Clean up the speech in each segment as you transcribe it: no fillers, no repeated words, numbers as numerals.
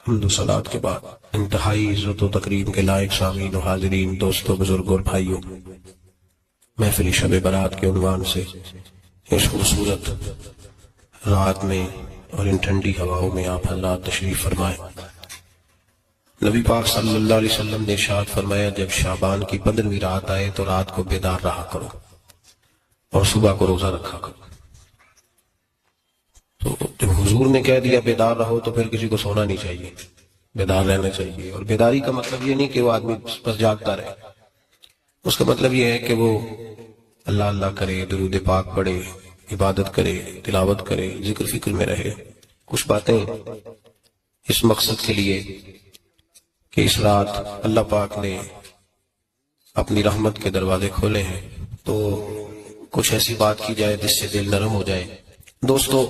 حمد و صلات کے بعد انتہائی عزت و تکریم کے لائق سامعین و حاضرین، دوستوں، بزرگوں اور بھائیوں، محفل شب برات کے عنوان سے اس خوبصورت رات میں اور ان ٹھنڈی ہواؤں میں آپ حضرات تشریف فرمائیں۔ نبی پاک صلی اللہ علیہ وسلم نے ارشاد فرمایا، جب شعبان کی 15ویں رات آئے تو رات کو بیدار رہا کرو اور صبح کو روزہ رکھا کرو۔ تو جب حضور نے کہہ دیا بیدار رہو تو پھر کسی کو سونا نہیں چاہیے، بیدار رہنا چاہیے۔ اور بیداری کا مطلب یہ نہیں کہ وہ آدمی بس جاگتا رہے، اس کا مطلب یہ ہے کہ وہ اللہ اللہ کرے، درود پاک پڑھے، عبادت کرے، تلاوت کرے، ذکر فکر میں رہے۔ کچھ باتیں اس مقصد کے لیے کہ اس رات اللہ پاک نے اپنی رحمت کے دروازے کھولے ہیں، تو کچھ ایسی بات کی جائے جس سے دل نرم ہو جائے۔ دوستو،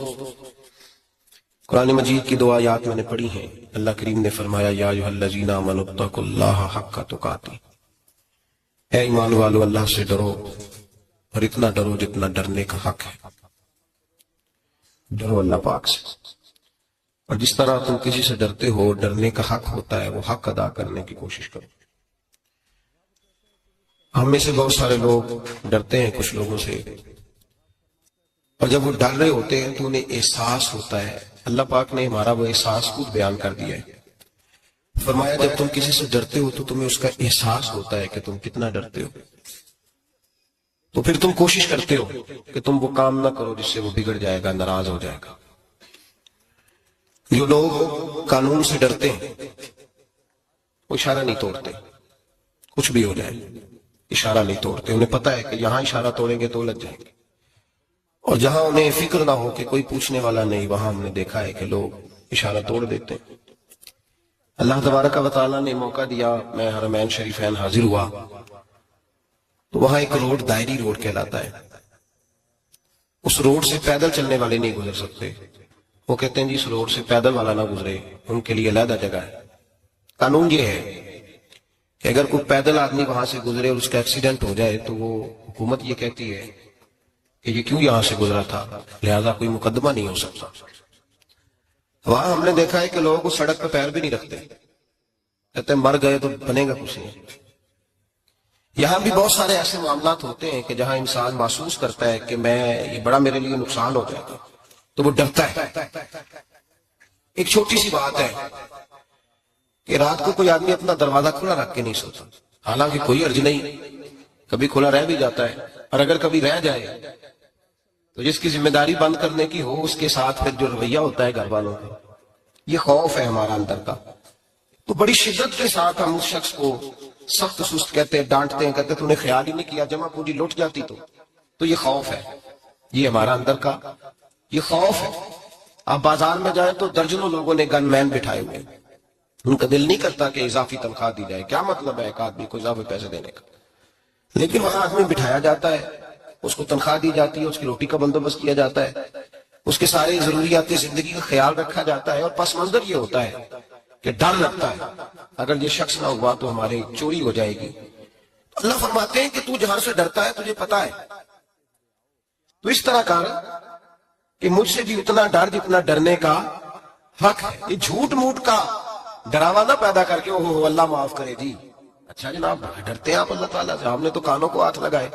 قرآن مجید کی دو آیات میں نے پڑھی ہیں۔ اللہ کریم نے فرمایا، یا ایھا الذین آمنوا اتقوا اللہ حق تقاتہ، اے ایمان والو اللہ سے ڈرو اور اتنا ڈرو جتنا ڈرنے کا حق ہے۔ ڈرو اللہ پاک سے، اور جس طرح تم کسی سے ڈرتے ہو، ڈرنے کا حق ہوتا ہے، وہ حق ادا کرنے کی کوشش کرو۔ ہم میں سے بہت سارے لوگ ڈرتے ہیں کچھ لوگوں سے، اور جب وہ ڈر رہے ہوتے ہیں تو انہیں احساس ہوتا ہے۔ اللہ پاک نے ہمارا وہ احساس خود بیان کر دیا ہے۔ فرمایا، جب تم کسی سے ڈرتے ہو تو تمہیں اس کا احساس ہوتا ہے کہ تم کتنا ڈرتے ہو، تو پھر تم کوشش کرتے ہو کہ تم وہ کام نہ کرو جس سے وہ بگڑ جائے گا، ناراض ہو جائے گا۔ جو لوگ قانون سے ڈرتے ہیں وہ اشارہ نہیں توڑتے، کچھ بھی ہو جائے اشارہ نہیں توڑتے۔ انہیں پتا ہے کہ یہاں اشارہ توڑیں گے تو الجھ جائیں گے، اور جہاں انہیں فکر نہ ہو کہ کوئی پوچھنے والا نہیں، وہاں ہم نے دیکھا ہے کہ لوگ اشارہ توڑ دیتے ہیں۔ اللہ تبارک و تعالیٰ نے موقع دیا، میں حرمین شریفین حاضر ہوا تو وہاں ایک روڈ دائری روڈ کہلاتا ہے۔ اس روڈ سے پیدل چلنے والے نہیں گزر سکتے۔ وہ کہتے ہیں جی اس روڈ سے پیدل والا نہ گزرے، ان کے لیے علیحدہ جگہ ہے۔ قانون یہ ہے کہ اگر کوئی پیدل آدمی وہاں سے گزرے اور اس کا ایکسیڈنٹ ہو جائے تو وہ حکومت یہ کہتی ہے کہ یہ کیوں یہاں سے گزرا تھا، لہذا کوئی مقدمہ نہیں ہو سکتا۔ وہاں ہم نے دیکھا ہے کہ لوگوں کو سڑک پہ پیر بھی نہیں رکھتے، کہتے ہیں مر گئے تو بنے گا کچھ نہیں۔ یہاں بھی بہت سارے ایسے معاملات ہوتے ہیں کہ جہاں انسان محسوس کرتا ہے کہ یہ بڑا میرے لیے نقصان ہو جائے گا تو وہ ڈرتا ہے۔ ایک چھوٹی سی بات ہے کہ رات کو کوئی آدمی اپنا دروازہ کھلا رکھ کے نہیں سوتا، حالانکہ کوئی عرض نہیں، کبھی کھلا رہ بھی جاتا ہے، اور اگر کبھی رہ جائے تو جس کی ذمہ داری بند کرنے کی ہو اس کے ساتھ پھر جو رویہ ہوتا ہے گھر والوں کا، یہ خوف ہے ہمارا اندر کا، تو بڑی شدت کے ساتھ ہم اس شخص کو سخت سست کہتے ہیں، ڈانٹتے ہیں، کہتے ہیں تو نے خیال ہی نہیں کیا، جمع پونجی لٹ جاتی تو یہ خوف ہے، یہ ہمارا اندر کا یہ خوف ہے۔ آپ بازار میں جائیں تو درجنوں لوگوں نے گن مین بٹھائے ہوئے، ان کا دل نہیں کرتا کہ اضافی تنخواہ دی جائے، کیا مطلب ہے ایک آدمی کو اضافی پیسے دینے کا، لیکن وہاں آدمی بٹھایا جاتا ہے، اس کو تنخواہ دی جاتی ہے، اس کی روٹی کا بندوبست کیا جاتا ہے، اس کے سارے ضروریات زندگی کا خیال رکھا جاتا ہے، اور پس منظر یہ ہوتا ہے کہ ڈر لگتا ہے اگر یہ شخص نہ ہوا تو ہماری چوری ہو جائے گی۔ اللہ فرماتے ہیں کہ تو جہاں سے ڈرتا ہے تجھے پتا ہے، تو اس طرح کر کہ مجھ سے بھی اتنا ڈر جتنا ڈرنے کا حق ہے۔ یہ جھوٹ موٹ کا ڈراوا نہ پیدا کر کے اوہ اللہ معاف کرے جی، اچھا جناب ڈرتے ہیں آپ اللہ تعالیٰ سے، ہم نے تو کانوں کو ہاتھ لگائے،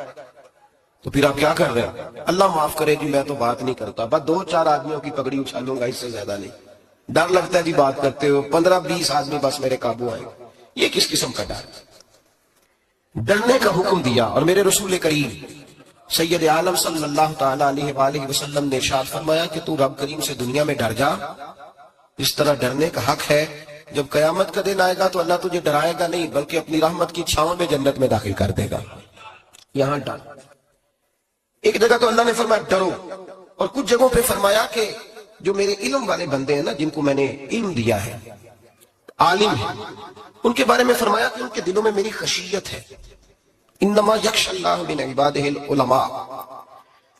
تو پھر آپ کیا کر رہے ہیں؟ اللہ معاف کرے جی میں تو بات نہیں کرتا، بس 2-4 آدمیوں کی پگڑی اچھالوں گا، اس سے زیادہ نہیں۔ ڈر لگتا ہے جی بات کرتے ہو، 15-20 آدمی بس میرے قابو آئے، یہ کس قسم کا ڈر؟ ڈرنے کا حکم دیا، اور میرے رسول کریم سید عالم صلی اللہ تعالیٰ علیہ وآلہ وسلم نے ارشاد فرمایا کہ تو رب کریم سے دنیا میں ڈر جا، اس طرح ڈرنے کا حق ہے۔ جب قیامت کا دن آئے گا تو اللہ تجھے ڈرائے گا نہیں بلکہ اپنی رحمت کی چھاؤں میں جنت میں داخل کر دے گا۔ یہاں ڈر، ایک جگہ تو اللہ نے فرمایا ڈرو، اور کچھ جگہوں پہ فرمایا کہ جو میرے علم والے بندے ہیں نا، جن کو میں نے علم دیا ہے، عالم ہے، ان کے بارے میں فرمایا کہ ان کے دلوں میں میری خشیت ہے۔ انما یخشی اللہ من عبادہ العلماء،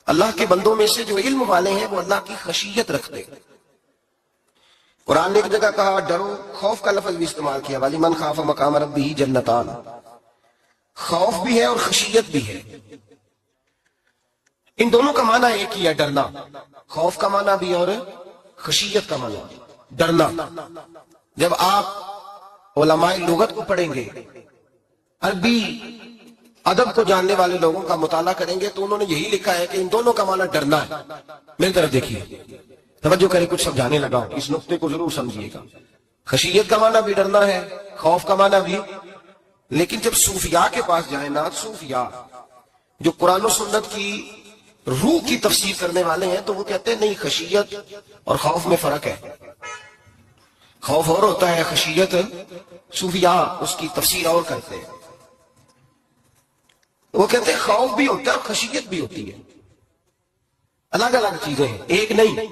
اللہ کے بندوں میں سے جو علم والے ہیں وہ اللہ کی خشیت رکھتے ہیں۔ قرآن نے ایک جگہ کہا ڈرو، خوف کا لفظ بھی استعمال کیا، وَلِمَنْ خَافَ مَقَامَ رَبِّهِ جَنَّتَانِ، خوف بھی ہے اور خشیت بھی ہے۔ ان دونوں کا معنی ایک ہی ہے، ڈرنا، خوف کا معنی بھی اور خشیت کا معنی بھی، ڈرنا۔ جب آپ علماء لغت کو پڑھیں گے، عربی ادب کو جاننے والے لوگوں کا مطالعہ کریں گے، تو انہوں نے یہی لکھا ہے کہ ان دونوں کا معنی ڈرنا ہے۔ میری طرف دیکھیے، توجہ کریں، کچھ سمجھانے لگا ہوں، اس نقطے کو ضرور سمجھیے گا۔ خشیت کا معنی بھی ڈرنا ہے، خوف کا معنی بھی، لیکن جب صوفیاء کے پاس جائیں نا، صوفیاء جو قرآن و سنت کی روح کی تفسیر کرنے والے ہیں، تو وہ کہتے ہیں نہیں، خشیت اور خوف میں فرق ہے، خوف اور ہوتا ہے، خشیت صوفیاء اس کی تفسیر اور کرتے ہیں۔ وہ کہتے ہیں خوف بھی ہوتا ہے اور خشیت بھی ہوتی ہے، الگ الگ چیزیں ہیں، ایک نہیں۔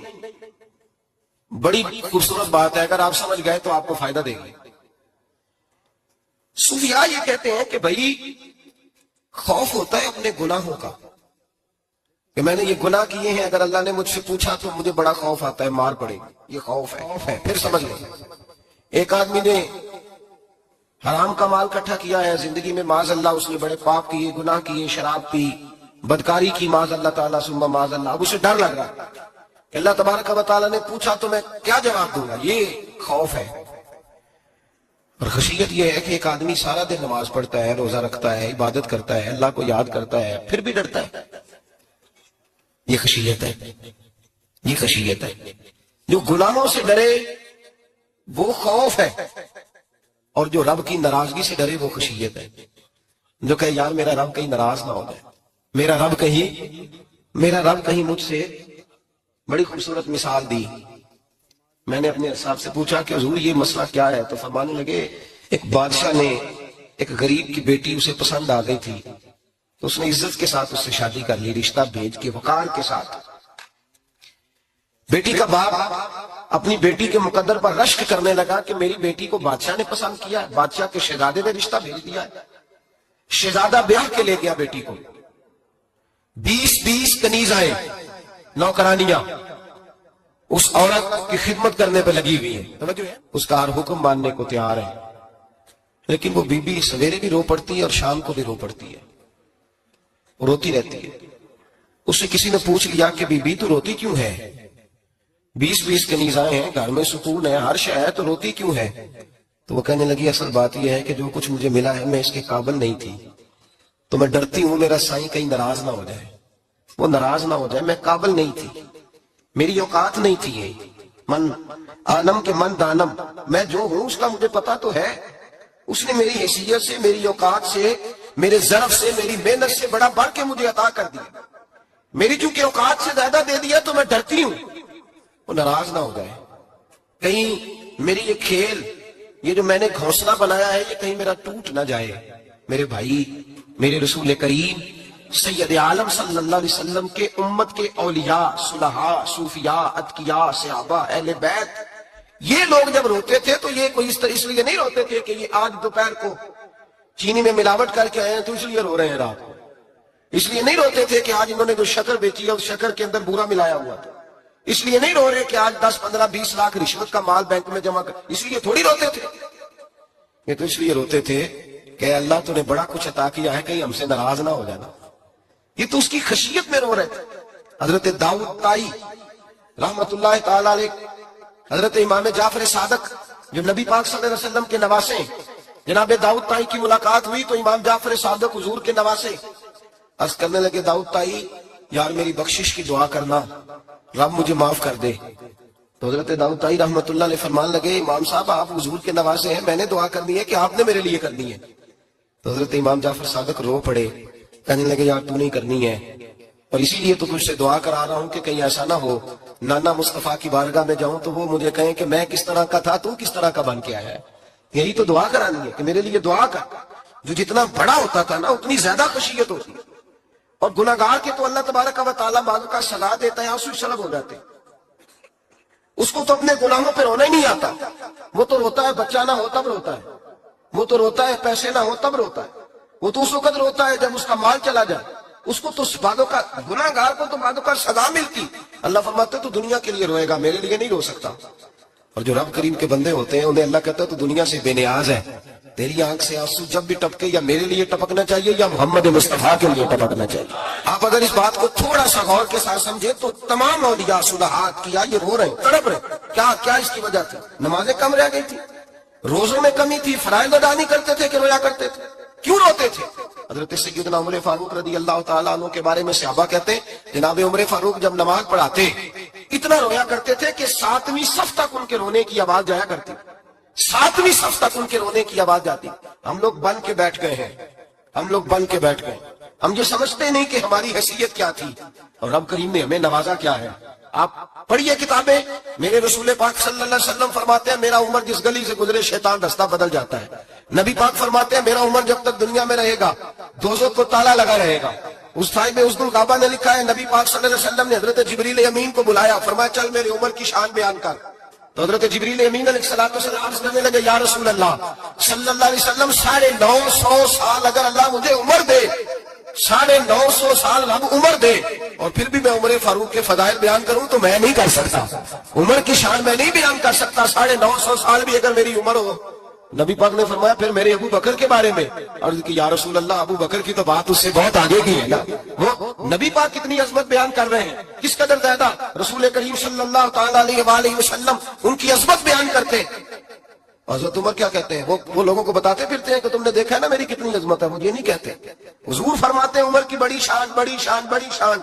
بڑی خوبصورت بات ہے، اگر آپ سمجھ گئے تو آپ کو فائدہ دے گی۔ صوفیاء یہ کہتے ہیں کہ بھائی خوف ہوتا ہے اپنے گناہوں کا، کہ میں نے یہ گناہ کیے ہیں، اگر اللہ نے مجھ سے پوچھا تو مجھے بڑا خوف آتا ہے، مار پڑے گی، یہ خوف ہے۔ پھر سمجھ لیں، ایک آدمی نے حرام کا مال اکٹھا کیا ہے زندگی میں، معاذ اللہ اس نے بڑے پاپ کیے، گناہ کیے، شراب پی، بدکاری کی، معاذ اللہ تعالیٰ ثم معاذ اللہ، اب اسے ڈر لگ رہا ہے کہ اللہ تبارک و تعالیٰ نے پوچھا تو میں کیا جواب دوں گا، یہ خوف ہے۔ اور خشیت یہ ہے کہ ایک آدمی سارا دن نماز پڑھتا ہے، روزہ رکھتا ہے، عبادت کرتا ہے، اللہ کو یاد کرتا ہے، پھر بھی ڈرتا ہے، یہ خشیت ہے، یہ خشیت ہے۔ جو گناہوں سے ڈرے وہ خوف ہے، اور جو رب کی ناراضگی سے ڈرے وہ خشیت ہے۔ جو کہے یار میرا رب کہیں ناراض نہ ہو جائے، میرا رب کہیں مجھ سے، بڑی خوبصورت مثال دی۔ میں نے اپنے صاحب سے پوچھا کہ حضور یہ مسئلہ کیا ہے، تو فرمانے لگے ایک بادشاہ نے ایک غریب کی بیٹی اسے پسند آ گئی تھی، تو اس نے عزت کے ساتھ اس سے شادی کر لی، رشتہ بھیج کے وقار کے ساتھ۔ بیٹی کا باپ اپنی بیٹی کے مقدر پر رشک کرنے لگا کہ میری بیٹی کو بادشاہ نے پسند کیا ہے، بادشاہ کے شہزادے نے رشتہ بھیج دیا ہے۔ شہزادہ بیاہ کے لے گیا بیٹی کو، 20 کنیز آئے، نوکرانیاں اس عورت کی خدمت کرنے پہ لگی ہوئی ہیں، اس کا ہر حکم ماننے کو تیار ہے، لیکن وہ بی بی سویرے بھی رو پڑتی ہے اور شام کو بھی رو پڑتی ہے، روتی رہتی ہے۔ اس سے کسی نے پوچھ لیا کہ بی بی تو روتی کیوں ہے، 20 کنیزاں ہیں، گھر میں سکون ہے، ہر شے ہے، تو روتی کیوں ہے؟ تو وہ کہنے لگی اصل بات یہ ہے کہ جو کچھ مجھے ملا ہے میں اس کے قابل نہیں تھی، تو میں ڈرتی ہوں میرا سائیں کہیں ناراض نہ ہو جائے، وہ ناراض نہ ہو جائے، میں قابل نہیں تھی، میری اوقات نہیں تھی، یہ من عالم کے من دانم، میں جو ہوں اس کا مجھے پتا تو ہے، اس نے میری حیثیت سے، میری اوقات سے، میرے ظرف سے، میری محنت سے بڑا بڑھ کے مجھے عطا کر دیا، میری چونکہ اوقات سے زیادہ دے دیا تو میں ڈرتی ہوں وہ ناراض نہ ہو جائے، کہیں میری یہ کھیل، یہ جو میں نے گھونسلہ بنایا ہے، یہ کہیں میرا ٹوٹ نہ جائے۔ میرے بھائی، میرے رسول کریم سید عالم صلی اللہ علیہ وسلم کے امت کے اولیاء، صلحاء، صوفیاء، اتقیاء، صحابہ، اہل بیت، یہ لوگ جب روتے تھے تو یہ کوئی اس لیے نہیں روتے تھے کہ یہ آج دوپہر کو چینی میں ملاوٹ کر کے آئے ہیں تو اس لیے رو رہے ہیں رات کو، اس لیے نہیں روتے تھے کہ آج انہوں نے جو شکر بیچی ہے اس شکر کے اندر بورا ملایا ہوا تھا، اس لیے نہیں رو رہے کہ آج 10 15 20 لاکھ رشوت کا مال بینک میں جمع کر، اس لیے تھوڑی روتے تھے، یہ تو اس لیے روتے تھے کہ اللہ تو نے بڑا کچھ عطا کیا ہے، کہیں ہم سے ناراض نہ ہو جانا، یہ تو اس کی خشیت میں رو رہے تھے۔ حضرت داؤد طائی رحمت اللہ تعالی علیہ، حضرت امام جعفر صادق جو نبی پاک صلی اللہ علیہ وسلم کے نواسے، جناب داؤد طائی کی ملاقات ہوئی تو امام جعفر صادق حضور کے نواسے عرض کرنے لگے، داؤد طائی یار میری بخشش کی دعا کرنا، رب مجھے معاف کر دے۔ تو حضرت داؤد طائی رحمت اللہ علیہ فرمان لگے، امام صاحب آپ حضور کے نواسے ہیں، میں نے دعا کرنی ہے کہ آپ نے میرے لیے کرنی ہے؟ تو حضرت امام جعفر صادق رو پڑے، کہنے لگے یار تو نہیں کرنی ہے، اور اسی لیے تو تجھ سے دعا کرا رہا ہوں کہ کہیں ایسا نہ ہو نانا مصطفیٰ کی بارگاہ میں جاؤں تو وہ مجھے کہیں کہ میں کس طرح کا تھا تو کس طرح کا بن کے آیا ہے، یہی تو دعا کرانی ہے کہ میرے لیے دعا کر۔ جو جتنا بڑا ہوتا تھا نا اتنی زیادہ خشیت ہوتی ہے، اور گناہگار کے تو اللہ تبارک و تعالیٰ بعض کا سزا دیتا ہے، آنسو شرب ہو جاتے ہیں، اس کو تو اپنے گناہوں پہ رونا ہی نہیں آتا، وہ تو روتا ہے بچہ نہ ہو تب روتا ہے، وہ تو روتا ہے پیسے نہ ہو تب روتا ہے، وہ تو اس وقت روتا ہے جب اس کا مال چلا جائے، اس کو تو بعدوں کا گناہگار کو تو بعدوں کا سزا ملتی، اللہ فرماتے تو دنیا کے لیے روئے گا، میرے لیے نہیں رو سکتا۔ اور جو رب کریم کے بندے ہوتے ہیں انہیں اللہ کہتا ہے تو دنیا سے بے نیاز ہے، تیری آنکھ سے آنسو جب بھی ٹپکے یا میرے لیے ٹپکنا چاہیے یا محمد مصطفیٰ کے لیے ٹپکنا چاہیے۔ آپ اگر اس بات کو تھوڑا سا غور کے ساتھ سمجھے تو تمام اولیاء صلحاء کیا یہ رو رہے ہیں، تڑپ رہے ہیں، کیا اس کی وجہ تھی؟ نمازیں کم رہ گئی تھی، روزوں میں کمی تھی، فرائض ادا نہیں کرتے تھے کہ رویا کرتے تھے؟ کیوں روتے تھے؟ حضرت سیدنا عمر فاروق رضی اللہ تعالیٰ عنہ کے بارے میں صحابہ کہتے ہیں جناب عمر فاروق جب نماز پڑھاتے اتنا رویا کرتے تھے کہ 7ویں صف تک ان کے رونے کی آواز جایا کرتی، 7ویں صف تک ان کے رونے کی آواز جاتی۔ ہم لوگ بن کے بیٹھ گئے ہیں، ہم لوگ بن کے بیٹھ گئے، ہم یہ سمجھتے نہیں کہ ہماری حیثیت کیا تھی اور رب کریم نے ہمیں نوازا کیا ہے۔ آپ پڑھیے کتابیں، میرے رسول پاک صلی اللہ علیہ وسلم فرماتے ہیں میرا عمر جس گلی سے گزرے شیطان رستہ بدل جاتا ہے۔ نبی پاک فرماتے ہیں میرا عمر جب تک دنیا میں رہے گا دوزخ کو تالا لگا رہے گا۔ اس صاحب عزد الغابہ نے لکھا ہے نبی پاک صلی اللہ علیہ وسلم نے حضرت جبریل امین کو بلایا، فرمایا چل میری عمر کی شان بیان کر۔ تو حضرت جبریل امین علیہ السلام عرض کرنے لگے یا رسول اللہ صلی اللہ علیہ وسلم 950 سال اگر اللہ مجھے عمر دے، 950 سال رب عمر دے اور پھر بھی میں عمر فاروق کے فضائل بیان کروں تو میں نہیں کر سکتا، عمر کی شان میں نہیں بیان کر سکتا، 950 سال بھی اگر میری عمر ہو۔ نبی پاک نے فرمایا پھر میرے ابو بکر کے بارے میں، عرض کی یا رسول اللہ ابو بکر کی تو بات اس سے بہت آگے کی ہے نا۔ وہ نبی پاک کتنی عظمت بیان کر رہے ہیں، کس قدر زیادہ رسول کریم صلی اللہ تعالیٰ علیہ وآلہ وسلم ان کی عظمت بیان کرتے۔ حضرت عمر کیا کہتے ہیں، وہ لوگوں کو بتاتے پھرتے ہیں کہ تم نے دیکھا ہے نا میری کتنی عظمت ہے، وہ یہ نہیں کہتے۔ حضور فرماتے ہیں عمر کی بڑی شان بڑی شان بڑی شان،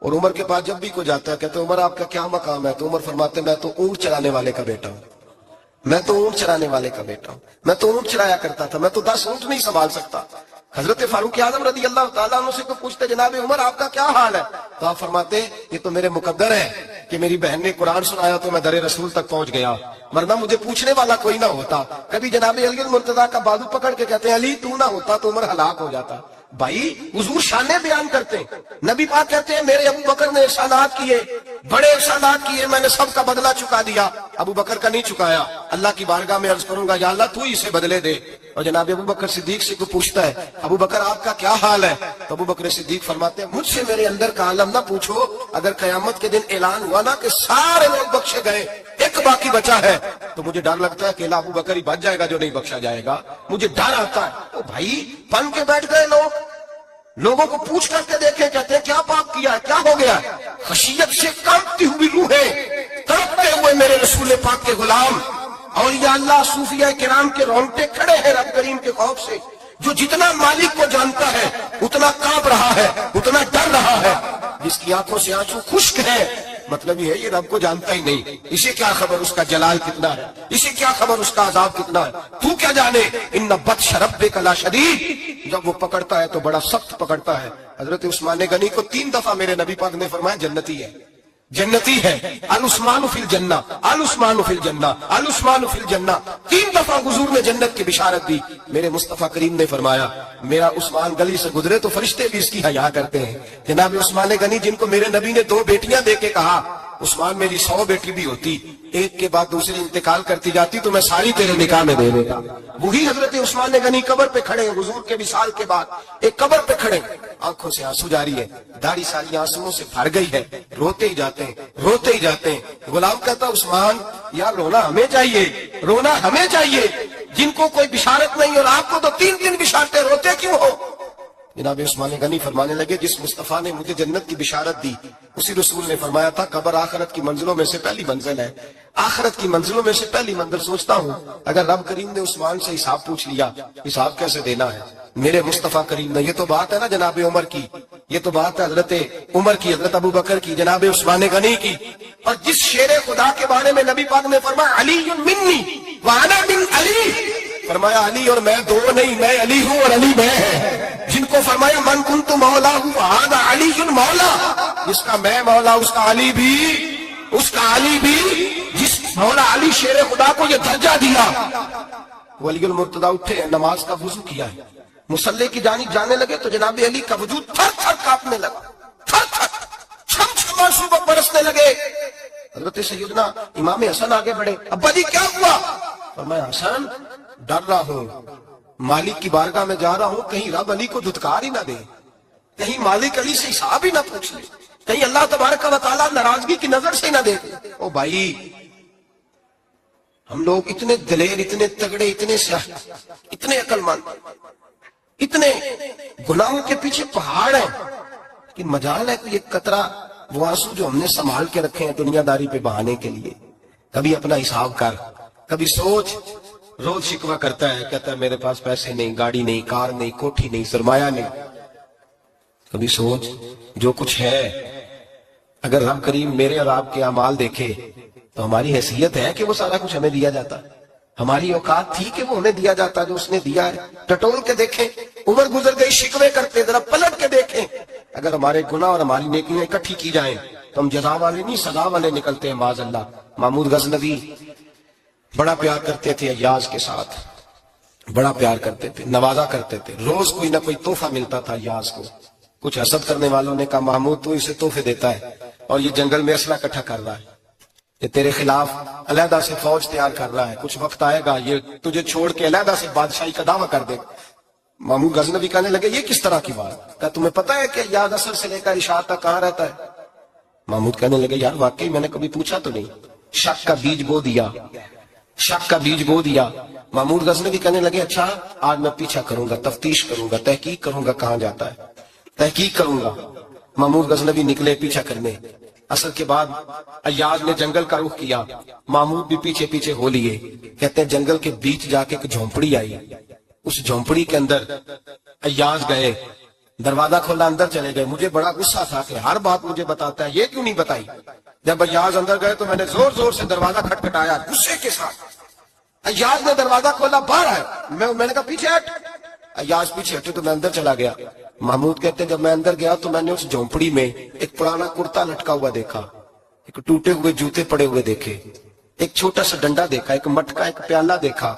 اور عمر کے پاس جب بھی کوئی جاتا ہے کہتے ہیں عمر آپ کا کیا مقام ہے، تو عمر فرماتے ہیں میں تو اونٹ چلانے والے کا بیٹا ہوں، میں تو اونٹ چرانے والے کا بیٹا ہوں، میں تو اونٹ چرایا کرتا تھا، میں تو 10 اونٹ نہیں سنبھال سکتا۔ حضرت فاروق اعظم رضی اللہ تعالیٰ عنہ سے کوئی پوچھتے جناب عمر آپ کا کیا حال ہے، تو آپ فرماتے یہ تو میرے مقدر ہے کہ میری بہن نے قرآن سنایا تو میں در رسول تک پہنچ گیا، ورنہ مجھے پوچھنے والا کوئی نہ ہوتا۔ کبھی جناب علی المرتضیٰ کا بازو پکڑ کے کہتے ہیں علی تو نہ ہوتا تو عمر ہلاک ہو جاتا۔ بھائی حضور شانیں بیان کرتے ہیں، نبی پاک کہتے ہیں میرے ابو بکر نے احسانات کیے، بڑے احسانات کیے، میں نے سب کا بدلہ چکا دیا، ابو بکر کا نہیں چکایا۔ اللہ کی بارگاہ میں عرض کروں گا یا اللہ تو ہی اسے بدلے دے۔ اور جناب ابو بکر صدیق سے کوئی پوچھتا ہے ابو بکر آپ کا کیا حال ہے، تو ابو بکر صدیق فرماتے ہیں مجھ سے میرے اندر کا عالم نہ پوچھو، اگر قیامت کے دن اعلان ہوا نا کہ سارے لوگ بخشے گئے ایک باقی بچا ہے تو مجھے ڈر لگتا ہے کہ ابو بکر ہی بچ جائے گا جو نہیں بخشا جائے گا، مجھے ڈر آتا ہے۔ تو بھائی بن کے بیٹھ گئے لوگ، لوگوں کو پوچھ کر کے دیکھیں کہتے ہیں کیا پاپ کیا ہے، کیا ہو گیا؟ خشیت سے کانپتی ہوئی روحیں، تڑپتے ہوئے میرے رسول پاک کے غلام، اولیاء اللہ صوفیاء کرام کے رونگٹے کھڑے ہیں رب کریم کے خوف سے، جو جتنا مالک کو جانتا ہے اتنا کانپ رہا ہے، اتنا ڈر رہا ہے، جس کی آنکھوں سے آنسو خشک ہے، مطلب یہ ہے یہ رب کو جانتا ہی نہیں، اسے کیا خبر اس کا جلال کتنا ہے، اسے کیا خبر اس کا عذاب کتنا ہے، تو کیا جانے ان بطش ربک لشدید، جب وہ پکڑتا ہے تو بڑا سخت پکڑتا ہے۔ حضرت عثمان غنی کو 3 دفعہ میرے نبی پاک نے فرمایا جنتی ہے، جنتی ہے، العثمان فی الجنہ، العثمان فی الجنہ، العثمان فی الجنہ، 3 دفعہ حضور نے جنت کی بشارت دی۔ میرے مصطفیٰ کریم نے فرمایا میرا عثمان گلی سے گزرے تو فرشتے بھی اس کی حیا کرتے ہیں۔ جناب عثمان غنی جن کو میرے نبی نے 2 بیٹیاں دے کے کہا عثمان میری 100 بیٹی بھی ہوتی، ایک کے بعد دوسری انتقال کرتی جاتی تو میں ساری تیرے نکاح میں دے دیتا۔ وہی حضرت عثمان غنی قبر پہ کھڑے ہیں حضور کے وصال کے بعد، ایک قبر پہ کھڑے، آنکھوں سے آنسو جاری ہے، داڑھی ساری آنسوؤں سے بھر گئی ہے، روتے ہی جاتے ہیں، روتے ہی جاتے ہیں۔ غلام کہتا عثمان یار رونا ہمیں چاہیے، رونا ہمیں چاہیے، جن کو کوئی بشارت نہیں اور آپ کو تو 3 بشارتیں، روتے کیوں ہو؟ جناب عثمان غنی فرمانے لگے جس مصطفیٰ نے مجھے جنت کی بشارت دی اسی رسول نے فرمایا تھا قبر آخرت کی منزلوں میں سے پہلی منزل ہے، آخرت کی منزلوں میں سے پہلی منزل۔ سوچتا ہوں اگر رب کریم نے عثمان سے حساب پوچھ لیا حساب کیسے دینا ہے میرے مصطفیٰ کریم نے۔ یہ تو بات ہے نا جناب عمر کی، یہ تو بات ہے حضرت عمر کی، حضرت ابو بکر کی، جناب عثمان غنی کی۔ اور جس شیر خدا کے بارے میں نبی پاک نے فرمایا علی منی وانا من علی، فرمایا علی اور میں 2 نہیں، میں علی ہوں اور علی میں ہے۔ جن کو فرمایا من کنت مولا ہوں وہذا علی مولا، جس کا میں مولا اس کا علی بھی، اس کا علی بھی، جس مولا علی شیر خدا کو یہ درجہ دیا۔ ولی المرتضیٰ اٹھے، نماز کا وضو کیا ہے، مصلی کی جانب جانے لگے تو جناب علی کا وجود تھر تھر کانپنے لگا، تھر تھر چھم چھم آنسو برسنے لگے۔ حضرت سیدنا امام حسن آگے بڑھے، ابا جی کیا ہوا؟ فرمایا حسن ڈر رہا ہوں، مالک کی بارگاہ میں جا رہا ہوں، کہیں رب علی کو دھتکار ہی نہ دے، کہیں مالک علی سے حساب ہی نہ پوچھ لے، کہیں اللہ تبارک و تعالیٰ ناراضگی کی نظر سے نہ دیکھے۔ او بھائی ہم لوگ اتنے دلیر، اتنے تگڑے، اتنے سیاہ، اتنے عقل مند، اتنے گناہوں کے پیچھے پہاڑ ہیں کہ مجال ہے کہ ایک قطرہ وہ آنسو جو ہم نے سنبھال کے رکھے ہیں دنیا داری پہ بہانے کے لیے، کبھی اپنا حساب کر، کبھی سوچ روز شکوہ کرتا ہے, کہتا ہے میرے پاس پیسے نہیں, گاڑی نہیں, کار نہیں, کوٹھی نہیں, سرمایہ نہیں. کبھی سوچ جو کچھ ہے اگر رب کریم میرے اور آپ کے اعمال دیکھے تو ہماری حیثیت ہے کہ وہ سارا کچھ ہمیں دیا جاتا, ہماری اوقات تھی کہ وہ ہمیں دیا جاتا جو اس نے دیا ہے. ٹٹول کے دیکھیں, عمر گزر گئی, شکوے کرتے, ذرا پلٹ کے دیکھیں. اگر ہمارے گناہ اور ہماری نیکیاں اکٹھی کی جائیں تو ہم جزا والے نہیں سزا والے نکلتے ہیں معاذ اللہ. محمود غزنوی بڑا پیار کرتے تھے ایاز کے ساتھ, بڑا پیار کرتے تھے, نوازا کرتے تھے. روز کوئی نہ کوئی تحفہ ملتا تھا ایاز کو. کچھ حسد کرنے والوں نے کہا محمود تو اسے تحفے دیتا ہے اور یہ جنگل میں اسلحہ اکٹھا کر رہا ہے, یہ تیرے خلاف علیحدہ سے فوج تیار کر رہا ہے, کچھ وقت آئے گا یہ تجھے چھوڑ کے علیحدہ سے بادشاہی کا دعویٰ کر دے گا. محمود غزنوی کہنے لگے یہ کس طرح کی بات, کہا تمہیں پتہ ہے کہ ایاز اثر سے لے کر اشاعت تک کہاں رہتا ہے؟ محمود کہنے لگے یار واقعی میں نے کبھی پوچھا تو نہیں. شک کا بیج بو دیا, شک کا بیج بو دیا. محمود غزنوی کہنے لگے اچھا آج میں پیچھا کروں گا, تفتیش کروں گا, تحقیق کروں گا کہاں جاتا ہے, تحقیق کروں گا. محمود غزنوی نکلے پیچھا کرنے. اثر کے بعد ایاز نے جنگل کا رخ کیا, محمود بھی پیچھے پیچھے ہو لیے. کہتے ہیں جنگل کے بیچ جا کے ایک جھونپڑی آئی, اس جھونپڑی کے اندر ایاز گئے, دروازہ کھولا, اندر چلے گئے. مجھے بڑا غصہ تھا کہ ہر بات مجھے بتاتا ہے, یہ کیوں نہیں بتائی. جب ایاز اندر گئے تو میں نے زور زور سے دروازہ کھٹکھٹایا غصے کے ساتھ. ایاز نے دروازہ کھولا, باہر آئے. میں نے کہا پیچھے ہٹ. ایاز پیچھے ہٹے تو میں اندر چلا گیا. محمود کہتے ہیں جب میں اندر گیا تو میں نے اس جھونپڑی میں ایک پرانا کرتا لٹکا ہوا دیکھا, ایک ٹوٹے ہوئے جوتے پڑے ہوئے دیکھے, ایک چھوٹا سا ڈنڈا دیکھا, ایک مٹکا, ایک پیالہ دیکھا.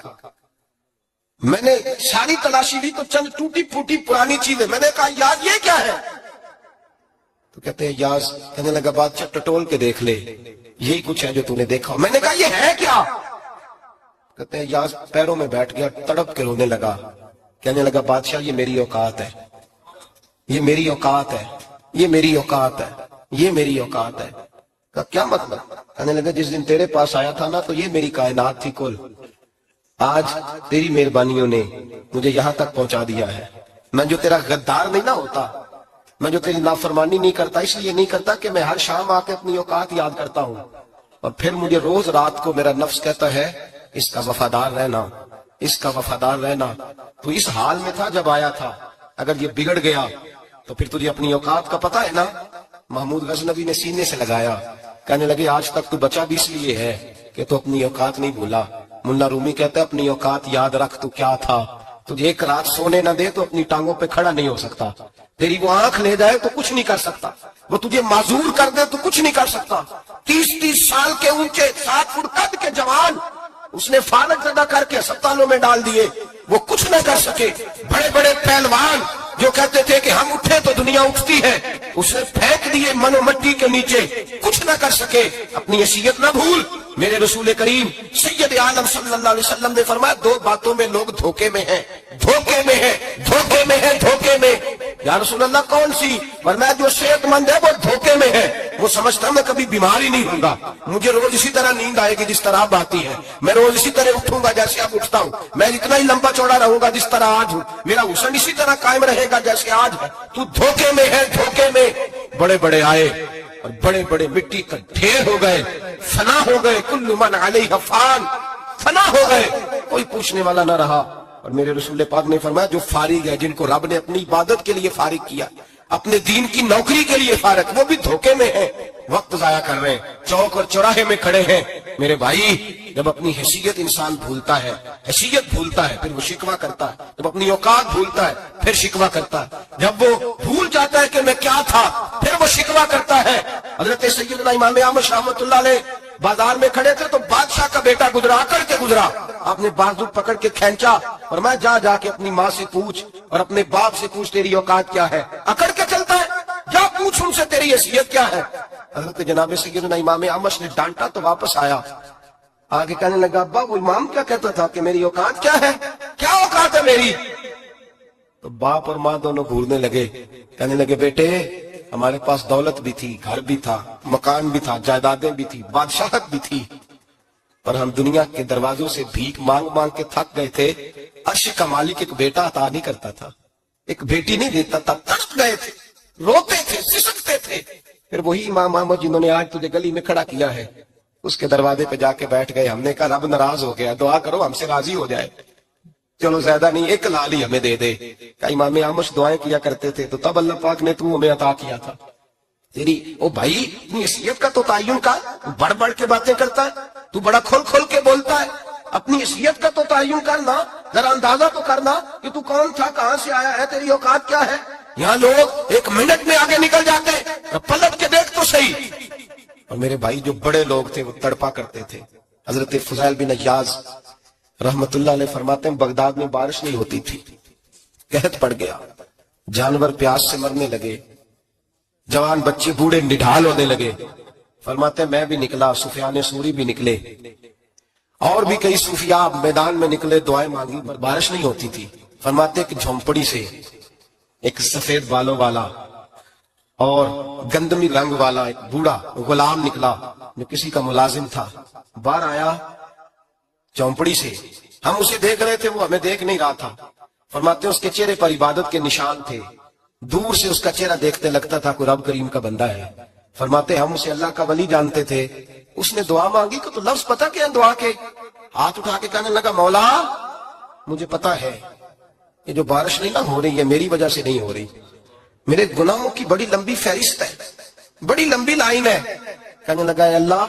میں نے ساری تلاشی لی تو چند ٹوٹی پھوٹی پرانی چیزیں. میں نے کہا یاد یہ کیا ہے؟ تو کہتے ہیں یاز کہنے لگا بادشاہ ٹٹول کے دیکھ لے, یہی کچھ ہے جو تو نے دیکھا. میں نے کہا یہ ہے کیا؟ کہتے ہیں یاز پیروں میں بیٹھ گیا, تڑپ کے رونے لگا. کہنے لگا بادشاہ یہ میری اوقات ہے, یہ میری اوقات ہے, یہ میری اوقات ہے, یہ میری اوقات ہے. کہا کیا مطلب؟ کہنے لگا جس دن تیرے پاس آیا تھا نا تو یہ میری کائنات تھی کل, آج تیری مہربانیوں نے مجھے یہاں تک پہنچا دیا ہے. میں جو تیرا غدار نہیں نہ ہوتا, میں جو تیری نافرمانی نہیں کرتا, اس لیے نہیں کرتا کہ میں ہر شام آ کے اپنی اوقات یاد کرتا ہوں اور پھر مجھے روز رات کو میرا نفس کہتا ہے اس کا وفادار رہنا, اس کا وفادار رہنا. تو اس حال میں تھا جب آیا تھا, اگر یہ بگڑ گیا تو پھر تجھے اپنی اوقات کا پتہ ہے نا. محمود غزنوی نے سینے سے لگایا, کہنے لگے آج تک تو بچا بھی اس لیے ہے کہ تو اپنی اوقات نہیں بھولا. ملا رومی کہتا ہے اپنی اوقات یاد رکھ تو کیا تھا, تجھے ایک رات سونے نہ دے تو اپنی ٹانگوں پہ کھڑا نہیں ہو سکتا, تیری وہ آنکھ لے جائے تو کچھ نہیں کر سکتا, وہ تجھے معذور کر دے تو کچھ نہیں کر سکتا. 30 سال کے اونچے 7 فٹ قد کے جوان اس نے فارغ زدہ کر کے ہسپتالوں میں ڈال دیے, وہ کچھ نہ کر سکے. بڑے بڑے پہلوان جو کہتے تھے کہ ہم اٹھے تو دنیا اٹھتی ہے, اسے پھینک دیے من و مٹی کے نیچے, کچھ نہ کر سکے. اپنی حیثیت نہ بھول. میرے رسول کریم سید عالم صلی اللہ علیہ وسلم نے فرمایا 2 باتوں میں لوگ دھوکے میں ہیں, دھوکے میں ہیں, دھوکے میں ہیں, دھوکے میں. یا رسول اللہ کون سی؟ فرمایا جو صحت مند ہے وہ دھوکے میں ہے, وہ سمجھتا میں کبھی بیمار ہی نہیں ہوں گا, مجھے روز اسی طرح نیند آئے گی جس طرح اب آتی ہے, میں روز اسی طرح اٹھوں گا جیسے اب اٹھتا ہوں, میں اتنا ہی لمبا چوڑا رہوں گا جس طرح آج ہوں, میرا حسن اسی طرح قائم رہے گا جیسے آج ہے. تو دھوکے میں ہے, دھوکے میں. بڑے بڑے آئے اور بڑے بڑے مٹی کا ڈھیر ہو گئے, فنا ہو گئے. کل من علیہ فان, فنا ہو گئے, کوئی پوچھنے والا نہ رہا. اور میرے رسول پاک نے فرمایا جو فارغ ہے, جن کو رب نے اپنی عبادت کے لیے فارغ کیا, اپنے دین کی نوکری کے لیے فارغ, وہ بھی دھوکے میں ہیں, وقت ضائع کر رہے ہیں, چوک اور چوراہے میں کھڑے ہیں. میرے بھائی جب اپنی حیثیت انسان بھولتا ہے, حیثیت بھولتا ہے, پھر وہ شکوہ کرتا ہے. جب اپنی اوقات بھولتا ہے پھر شکوہ کرتا ہے. جب وہ بھول جاتا ہے کہ میں کیا تھا پھر وہ شکوہ کرتا ہے. حضرت سیدنا امام احمد رحمۃ اللہ علیہ بازار میں کھڑے تھے تو بادشاہ کا بیٹا گزرا, اکڑ کے گزرا. آپ نے بازو پکڑ کے کھینچا اور میں جا کے اپنی ماں سے پوچھ اور اپنے باپ سے پوچھ تیری اوقات کیا ہے. اکڑ کے چلتا ہے, جا پوچھ ان سے تیری حیثیت کیا ہے. حضرت جناب سیدنا امام احمد نے ڈانٹا تو واپس آیا, آگے کہنے لگا ابا وہ امام کیا کہتا تھا کہ میری اوقات کیا ہے, کیا اوقات ہے میری. تو باپ اور ماں دونوں گھورنے لگے, کہنے لگے بیٹے ہمارے پاس دولت بھی تھی, گھر بھی تھا, مکان بھی تھا, جائیدادیں بھی تھی, بادشاہت بھی تھی, پر ہم دنیا کے دروازوں سے بھیک مانگ مانگ کے تھک گئے تھے. عرش کا مالک ایک بیٹا عطا نہیں کرتا تھا, ایک بیٹی نہیں دیتا تھا, تڑپ گئے تھے, روتے تھے, سسکتے تھے. پھر وہی امام احمد جنہوں نے آج تجھے گلی میں کھڑا کیا ہے, اس کے دروازے پہ جا کے بیٹھ گئے. ہم نے کہا رب ناراض ہو گیا, دعا کرو ہم سے راضی ہو جائے. چلو زیادہ نہیں, ایک لال ہی ہمیں دے دے. کہ امام اعمش دعائیں کیا کرتے تھے تو تب اللہ پاک نے تو ہمیں عطا کیا تھا. تیری او بھائی اپنی حیثیت کا تو تعین کر, بڑھ بڑھ کے باتیں کرتا ہے, تو بڑا کھول کھول کے بولتا ہے. اپنی حیثیت کا تو تعین کرنا, ذرا اندازہ تو کرنا کہ تو کون تھا, کہاں سے آیا ہے, تیری اوقات کیا ہے. یہاں لوگ ایک منٹ میں آگے نکل جاتے, پلٹ کے دیکھ تو صحیح. اور میرے بھائی جو بڑے لوگ تھے وہ تڑپا کرتے تھے. حضرت فضیل بن عیاض رحمت اللہ علیہ فرماتے ہیں بغداد میں بارش نہیں ہوتی تھی, قحط پڑ گیا, جانور پیاس سے مرنے لگے, جوان بچے بوڑھے نڈھال ہونے لگے. فرماتے ہیں میں بھی نکلا, سفیان ثوری بھی نکلے, اور بھی کئی صوفیاء میدان میں نکلے, دعائیں مانگی, پر بارش نہیں ہوتی تھی. فرماتے ہیں کہ جھونپڑی سے ایک سفید بالوں والا اور گندمی رنگ والا ایک بوڑھا غلام نکلا جو کسی کا ملازم تھا. باہر آیا جھونپڑی سے, ہم اسے دیکھ رہے تھے, وہ ہمیں دیکھ نہیں رہا تھا. فرماتے ہیں اس کے چہرے پر عبادت کے نشان تھے, دور سے اس کا چہرہ دیکھتے لگتا تھا کوئی رب کریم کا بندہ ہے. فرماتے ہم اسے اللہ کا ولی جانتے تھے. اس نے دعا مانگی تو لفظ پتہ کیا دعا کے, ہاتھ اٹھا کے کہنے لگا مولا مجھے پتا ہے یہ جو بارش نہیں نہ ہو رہی ہے میری وجہ سے نہیں ہو رہی, میرے گناہوں کی بڑی لمبی فہرست ہے, بڑی لمبی لائن ہے. کہنے لگا اے اللہ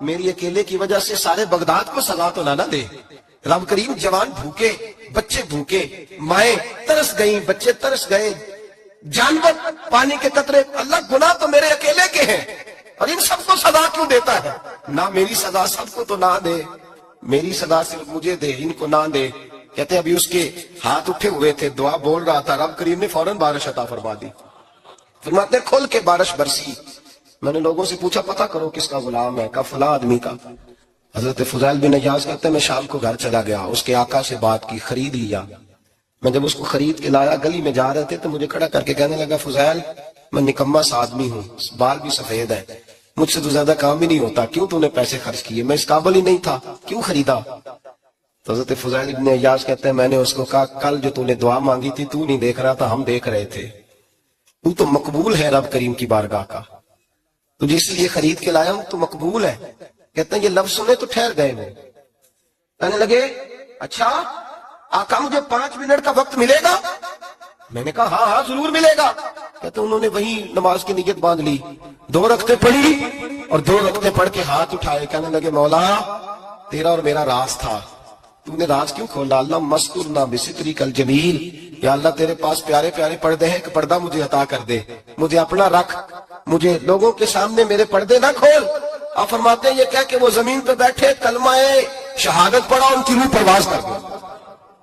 میری اکیلے کی وجہ سے سارے بغداد کو سزا تو نہ دے. رب کریم جوان بھوکے, بچے بھوکے, مائیں ترس گئیں, بچے ترس گئے, جانور پانی کے قطرے, اللہ گناہ تو میرے اکیلے کے ہیں اور ان سب کو سزا کیوں دیتا ہے. نہ میری سزا سب کو تو نہ دے, میری سزا صرف مجھے دے, ان کو نہ دے. کہتے ہیں ابھی اس کے ہاتھ اٹھے ہوئے تھے, دعا بول رہا تھا, رب کریم نے فوراً بارش عطا فرما دی. فرماتے ہیں کھل کے بارش برسی. میں نے لوگوں سے پوچھا پتہ کرو کس کا غلام ہے, کہا فلاں آدمی کا. حضرت فضیل بن عیاض کہتے ہیں میں شام کو گھر چلا گیا, اس کے آقا سے بات کی, خرید لیا. میں جب اس کو خرید کے لایا گلی میں جا رہے تھے تو مجھے کھڑا کر کے کہنے لگا فضیل میں نکما سا آدمی ہوں, بال بھی سفید ہے, مجھ سے تو زیادہ کام ہی نہیں ہوتا, کیوں تو نے پیسے خرچ کیے, میں اس قابل ہی نہیں تھا, کیوں خریدا. تو حضرت فضیل بن عیاض کہتے ہیں میں نے اس کو کہا کل جو تو نے دعا مانگی تھی تو نہیں دیکھ رہا تھا, ہم دیکھ رہے تھے, تو تو مقبول ہے رب کریم کی بارگاہ کا, تجھے اس لیے خرید کے لایا ہوں, تو مقبول ہے. کہتے ہیں یہ لفظ سنے تو ٹھہر گئے. وہ کہنے لگے اچھا آقا مجھے 5 منٹ کا وقت ملے گا. میں نے کہا ہاں ضرور ملے گا. کہتے انہوں نے وہی نماز کی نیت باندھ لی, 2 رکعتیں پڑھی اور 2 رکعتیں پڑھ کے ہاتھ اٹھائے, کہنے لگے مولا تیرا اور میرا راز تھا, تو نے راز کیوں کھولا. اللہ مسترنا بسترک الجمیل, یا اللہ تیرے پاس پیارے پیارے پردے ہیں, کہ پردہ مجھے عطا کر دے, مجھے اپنا رکھ, مجھے لوگوں کے سامنے میرے پردے نہ کھول. آپ فرماتے ہیں یہ کہہ کہ وہ زمین پہ بیٹھے کلمہ شہادت پڑھا, ان کی روح پرواز کر گئی.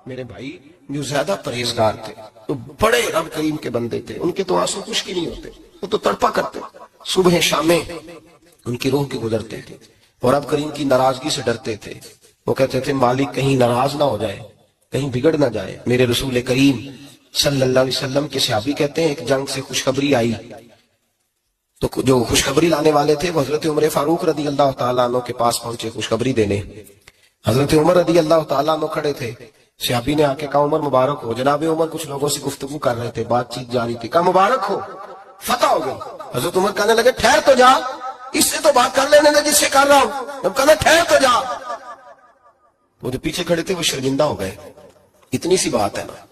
میرے بھائی جو زیادہ پرہیزگار تھے تو بڑے رب کریم کے بندے تھے, ان کے تو آنسو خشک نہیں ہوتے, وہ تو تڑپا کرتے, صبح شامیں ان کی روح کے گزرتے تھے اور رب کریم کی ناراضگی سے ڈرتے تھے. وہ کہتے تھے مالک کہیں ناراض نہ ہو جائے, کہیں بگڑ نہ جائے. میرے رسول کریم صلی اللہ علیہ وسلم کے صحابی کہتے ہیں ایک جنگ سے خوشخبری آئی, تو جو خوشخبری لانے والے تھے وہ حضرت عمر فاروق رضی اللہ تعالیٰ عنہ کے پاس پہنچے خوشخبری دینے. حضرت عمر رضی اللہ تعالیٰ عنہ کھڑے تھے, صحابی نے آ کے کہا عمر مبارک ہو. جناب عمر کچھ لوگوں سے گفتگو کر رہے تھے, بات چیت جاری تھی, کہا مبارک ہو فتح ہو گئی. حضرت عمر کہنے لگے ٹھہر تو جا, اس سے تو بات کر لینے دے جس سے کر رہا ہوں. جب کہنا ٹھہر تو جا, وہ جو پیچھے کھڑے تھے وہ شرمندہ ہو گئے. اتنی سی بات ہے نا,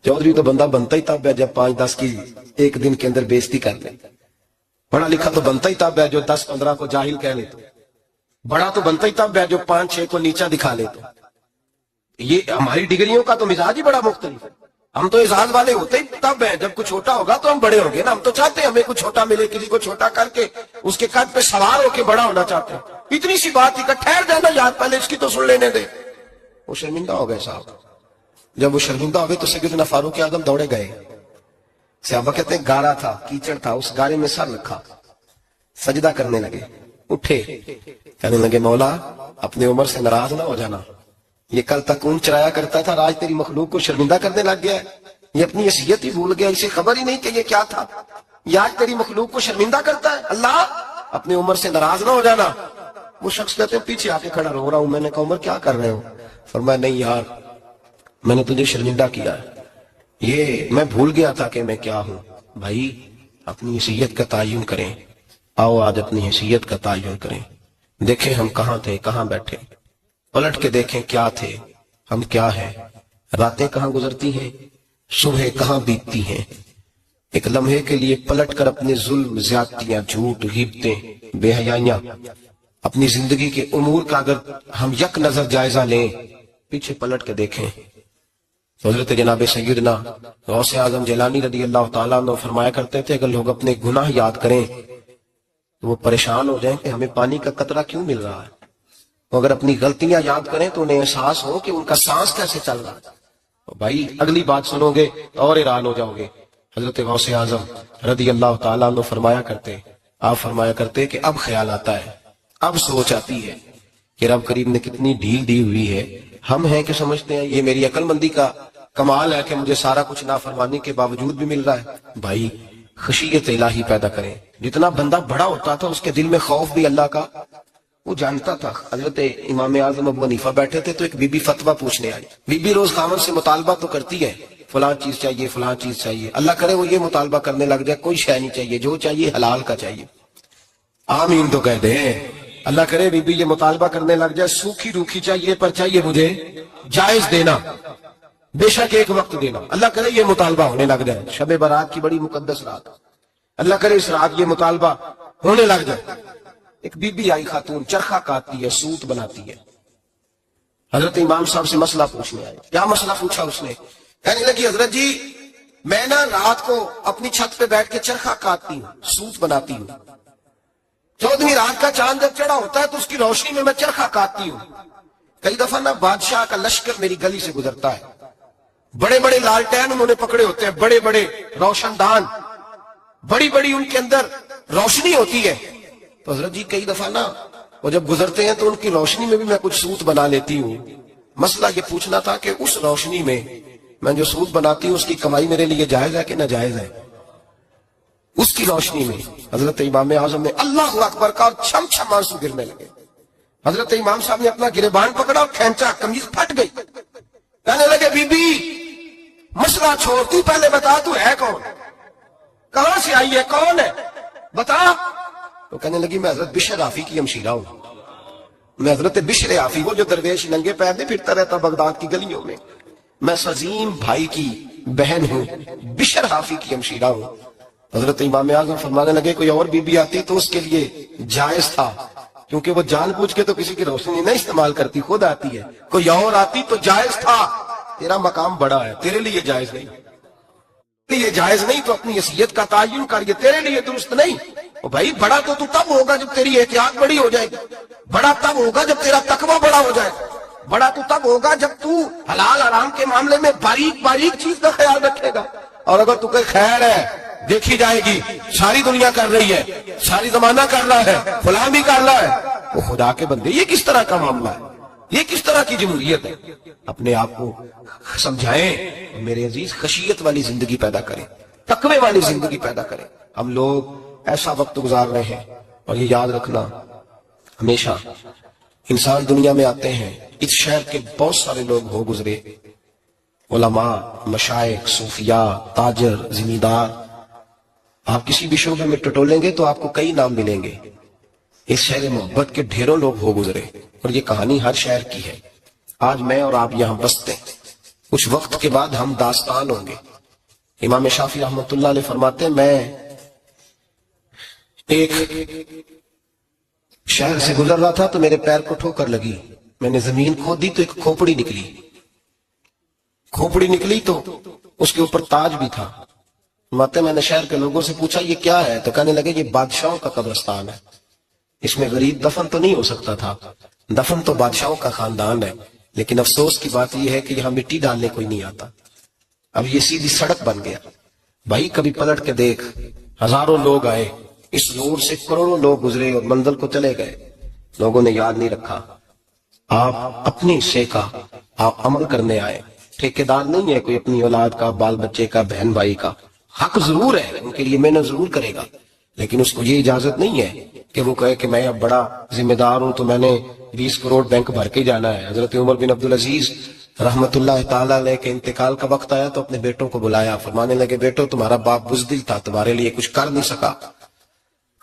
چودھری تو بندہ بنتا ہی تب ہے جب 5-10 کی ایک دن کے اندر بےزتی کر لے. پڑھا لکھا تو بنتا ہی تب ہے جو 10-15 کو جاہل کہہ لے. تو بڑا تو بنتا ہی تب ہے جو 5-6 کو نیچا دکھا لے. تو یہ ہماری ڈگریوں کا تو مزاج ہی بڑا مختلف ہے. ہم تو اعزاز والے ہوتے ہی تب ہیں جب کچھ چھوٹا ہوگا تو ہم بڑے ہوں گے نا. ہم تو چاہتے ہیں ہمیں کچھ چھوٹا ملے, کسی کو چھوٹا کر کے اس کے قد پہ سوار ہو کے بڑا ہونا چاہتے ہیں. اتنی سی بات ہی کا ٹھہر جانا یار, پہلے اس کی تو سن لینے دے. وہ شرمندہ ہو گئے صاحب. جب وہ شرمندہ ہو گئے تو سیدنا فاروق اعظم دوڑے گئے. صحابہ کہتے ہیں گارا تھا, کیچڑ تھا, اس گارے میں سر رکھا, سجدہ کرنے لگے. اٹھے, کہنے لگے مولا اپنے عمر سے ناراض نہ ہو جانا, یہ کل تک اون چرایا کرتا تھا, آج تیری مخلوق کو شرمندہ کرنے لگ گیا ہے. یہ اپنی حیثیت ہی بھول گیا, اسے خبر ہی نہیں کہ یہ کیا تھا, یہ آج تیری مخلوق کو شرمندہ کرتا ہے. اللہ اپنے عمر سے ناراض نہ ہو جانا. وہ شخص کہتے ہیں پیچھے آ کے کھڑا رو رہا ہوں. میں نے کہا عمر کیا کر رہے ہو؟ فرمایا نہیں یار میں نے تجھے شرمندہ کیا ہے, یہ میں بھول گیا تھا کہ میں کیا ہوں. بھائی اپنی حیثیت کا تعین کریں, آؤ آج اپنی حیثیت کا تعین کریں. دیکھیں ہم کہاں تھے، کہاں بیٹھے، پلٹ کے دیکھیں کیا تھے، ہم کیا ہیں، راتیں کہاں گزرتی ہیں، صبح کہاں بیتتی ہیں۔ ایک لمحے کے لیے پلٹ کر اپنے ظلم، زیادتیاں، جھوٹ، غیبتیں، بے حیائیاں، اپنی زندگی کے امور کا اگر ہم یک نظر جائزہ لیں، پیچھے پلٹ کے دیکھیں تو حضرت جناب سیدنا غوث اعظم جیلانی رضی اللہ تعالیٰ عنہ فرمایا کرتے تھے اگر لوگ اپنے گناہ یاد کریں تو وہ پریشان ہو جائیں کہ ہمیں پانی کا قطرہ کیوں مل رہا ہے، اگر اپنی غلطیاں یاد کریں تو انہیں احساس ہو کہ ان کا سانس کیسے چل رہا ہے۔ بھائی اگلی بات سنو گے تو اور حیران ہو جاؤ گے۔ حضرت غوث اعظم رضی اللہ تعالیٰ عنہ فرمایا کرتے کہ اب خیال آتا ہے، اب سوچ آتی ہے کہ رب کریم نے کتنی ڈھیل دی ہوئی ہے۔ ہم ہیں کہ سمجھتے ہیں یہ میری عقل مندی کا کمال ہے کہ مجھے سارا کچھ نافرمانی کے باوجود بھی مل رہا ہے۔ بھائی خشیت الہی پیدا کریں۔ جتنا بندہ بڑا ہوتا تھا اس کے دل میں خوف بھی اللہ کا وہ جانتا تھا۔ حضرت امام اعظم ابو حنیفہ بیٹھے تھے تو ایک بی بی فتویٰ پوچھنے آئی۔ بی بی روز خاوند سے مطالبہ تو کرتی ہے، فلاں چیز چاہیے، فلاں چیز چاہیے، اللہ کرے وہ یہ مطالبہ کرنے لگ جائے کوئی شے نہیں چاہیے، جو چاہیے حلال کا چاہیے۔ آمین تو کہہ دیں۔ اللہ کرے بی بی یہ مطالبہ کرنے لگ جائے سوکھی روکھی چاہیے پر چاہیے مجھے جائز دینا، بے شک ایک وقت دینا۔ اللہ کرے یہ مطالبہ ہونے لگ جائے، شب برات کی بڑی مقدس رات، اللہ کرے اس رات یہ مطالبہ ہونے لگ جائے۔ ایک بی بی آئی خاتون، چرخہ کاٹتی ہے، سوت بناتی ہے۔ حضرت امام صاحب سے مسئلہ پوچھنے آئے۔ کیا مسئلہ پوچھا اس نے؟ کہنے لگی حضرت جی میں نا رات کو اپنی چھت پہ بیٹھ کے چرخہ کاٹتی ہوں، سوت بناتی ہوں، 14ویں رات کا چاند جب چڑھا ہوتا ہے تو اس کی روشنی میں چرخہ کاٹتی ہوں۔ کئی دفعہ نا بادشاہ کا لشکر میری گلی سے گزرتا ہے، بڑے بڑے لالٹین انہوں نے پکڑے ہوتے ہیں، بڑے بڑے روشن دان، بڑی بڑی ان کے اندر روشنی ہوتی ہے۔ تو حضرت جی کئی دفعہ نا وہ جب گزرتے ہیں تو ان کی روشنی میں بھی میں کچھ سوت بنا لیتی ہوں۔ مسئلہ یہ پوچھنا تھا کہ اس روشنی میں جو سوت بناتی ہوں اس کی کمائی میرے لیے جائز ہے کہ ناجائز ہے؟ اس کی روشنی میں حضرت امام اعظم نے اللہ اکبر کا اور چھم چھم آنسو گرنے لگے۔ حضرت امام صاحب نے اپنا گریبان پکڑا اور کھینچا، قمیض پھٹ گئی۔ کہنے لگے بی بی مسئلہ چھوڑ، تو پہلے بتا تو ہے کون، کہاں سے آئی ہے، کون ہے، بتا۔ تو کہنے لگی میں حضرت بشر حافی کی ہمشیرہ ہوں، میں حضرت بشر حافی ہوں جو درویش ننگے پیر نہیں پھرتا رہتا بغداد کی گلیوں میں، میں سزیم بھائی کی بہن ہوں، بشر حافی کی ہمشیرہ ہوں۔ حضرت امام اعظم فرمانے لگے کوئی اور بی بی آتی تو اس کے لیے جائز تھا، کیونکہ وہ جان بوجھ کے تو کسی کی روشنی نہیں استعمال کرتی، خود آتی ہے، کوئی اور آتی تو جائز تھا، تیرا مقام بڑا ہے، تیرے لیے جائز نہیں، یہ جائز نہیں تو اپنی حیثیت کا تعین کر، یہ تیرے لیے درست نہیں۔ او بھائی بڑا تو تب ہوگا جب تیری احتیاط بڑی ہو جائے گی، بڑا تب ہوگا جب تیرا تقوی بڑا ہو جائے گا، بڑا تو تب ہوگا جب تو حلال حرام کے معاملے میں باریک باریک چیز کا خیال رکھے گا۔ اور اگر تو کوئی خیر ہے دیکھی جائے گی، ساری دنیا کر رہی ہے، ساری زمانہ کر رہا ہے، فلاں بھی کر رہا ہے، وہ خدا کے بندے یہ کس طرح کا معاملہ ہے، یہ کس طرح کی جمہوریت ہے؟ اپنے آپ کو سمجھائیں میرے عزیز، خشیت والی زندگی پیدا کریں، تقوی والی زندگی پیدا کریں۔ ہم لوگ ایسا وقت گزار رہے ہیں، اور یہ یاد رکھنا ہمیشہ انسان دنیا میں آتے ہیں، اس شہر کے بہت سارے لوگ ہو گزرے، علماء، مشائخ، صوفیاء، تاجر، زمیندار، آپ کسی بھی شعبے میں ٹٹولیں گے تو آپ کو کئی نام ملیں گے۔ اس شہر محبت کے ڈھیروں لوگ ہو گزرے، اور یہ کہانی ہر شہر کی ہے۔ آج میں اور آپ یہاں بستے ہیں، کچھ وقت کے بعد ہم داستان ہوں گے۔ امام شافعی رحمۃ اللہ علیہ فرماتے ہیں میں ایک شہر سے گزر رہا تھا تو میرے پیر کو ٹھوکر لگی، میں نے زمین کھودی تو ایک کھوپڑی نکلی تو اس کے اوپر تاج بھی تھا۔ فرماتے میں نے شہر کے لوگوں سے پوچھا یہ کیا ہے، تو کہنے لگے یہ بادشاہوں کا قبرستان ہے، اس میں غریب دفن تو نہیں ہو سکتا تھا، دفن تو بادشاہوں کا خاندان ہے، لیکن افسوس کی بات یہ ہے کہ یہاں مٹی ڈالنے کوئی نہیں آتا، اب یہ سیدھی سڑک بن گیا۔ بھائی کبھی پلٹ کے دیکھ، ہزاروں لوگ آئے، اس روڈ سے کروڑوں لوگ گزرے اور منزل کو چلے گئے، لوگوں نے یاد نہیں رکھا۔ آپ اپنی حصے کا آپ عمل کرنے آئے، ٹھیکیدار نہیں ہے کوئی اپنی اولاد کا، بال بچے کا، بہن بھائی کا، حق ضرور ہے، ان کے لیے محنت ضرور کرے گا، لیکن اس کو یہ اجازت نہیں ہے کہ وہ کہے کہ میں اب بڑا ذمہ دار ہوں تو میں نے 20 کروڑ بینک بھر کے جانا ہے۔ حضرت عمر بن عبدالعزیز رحمت اللہ تعالیٰ علیہ کے انتقال کا وقت آیا تو اپنے بیٹوں کو بلایا، فرمانے لگے بیٹو تمہارا باپ بزدل تھا، تمہارے لیے کچھ کر نہیں سکا،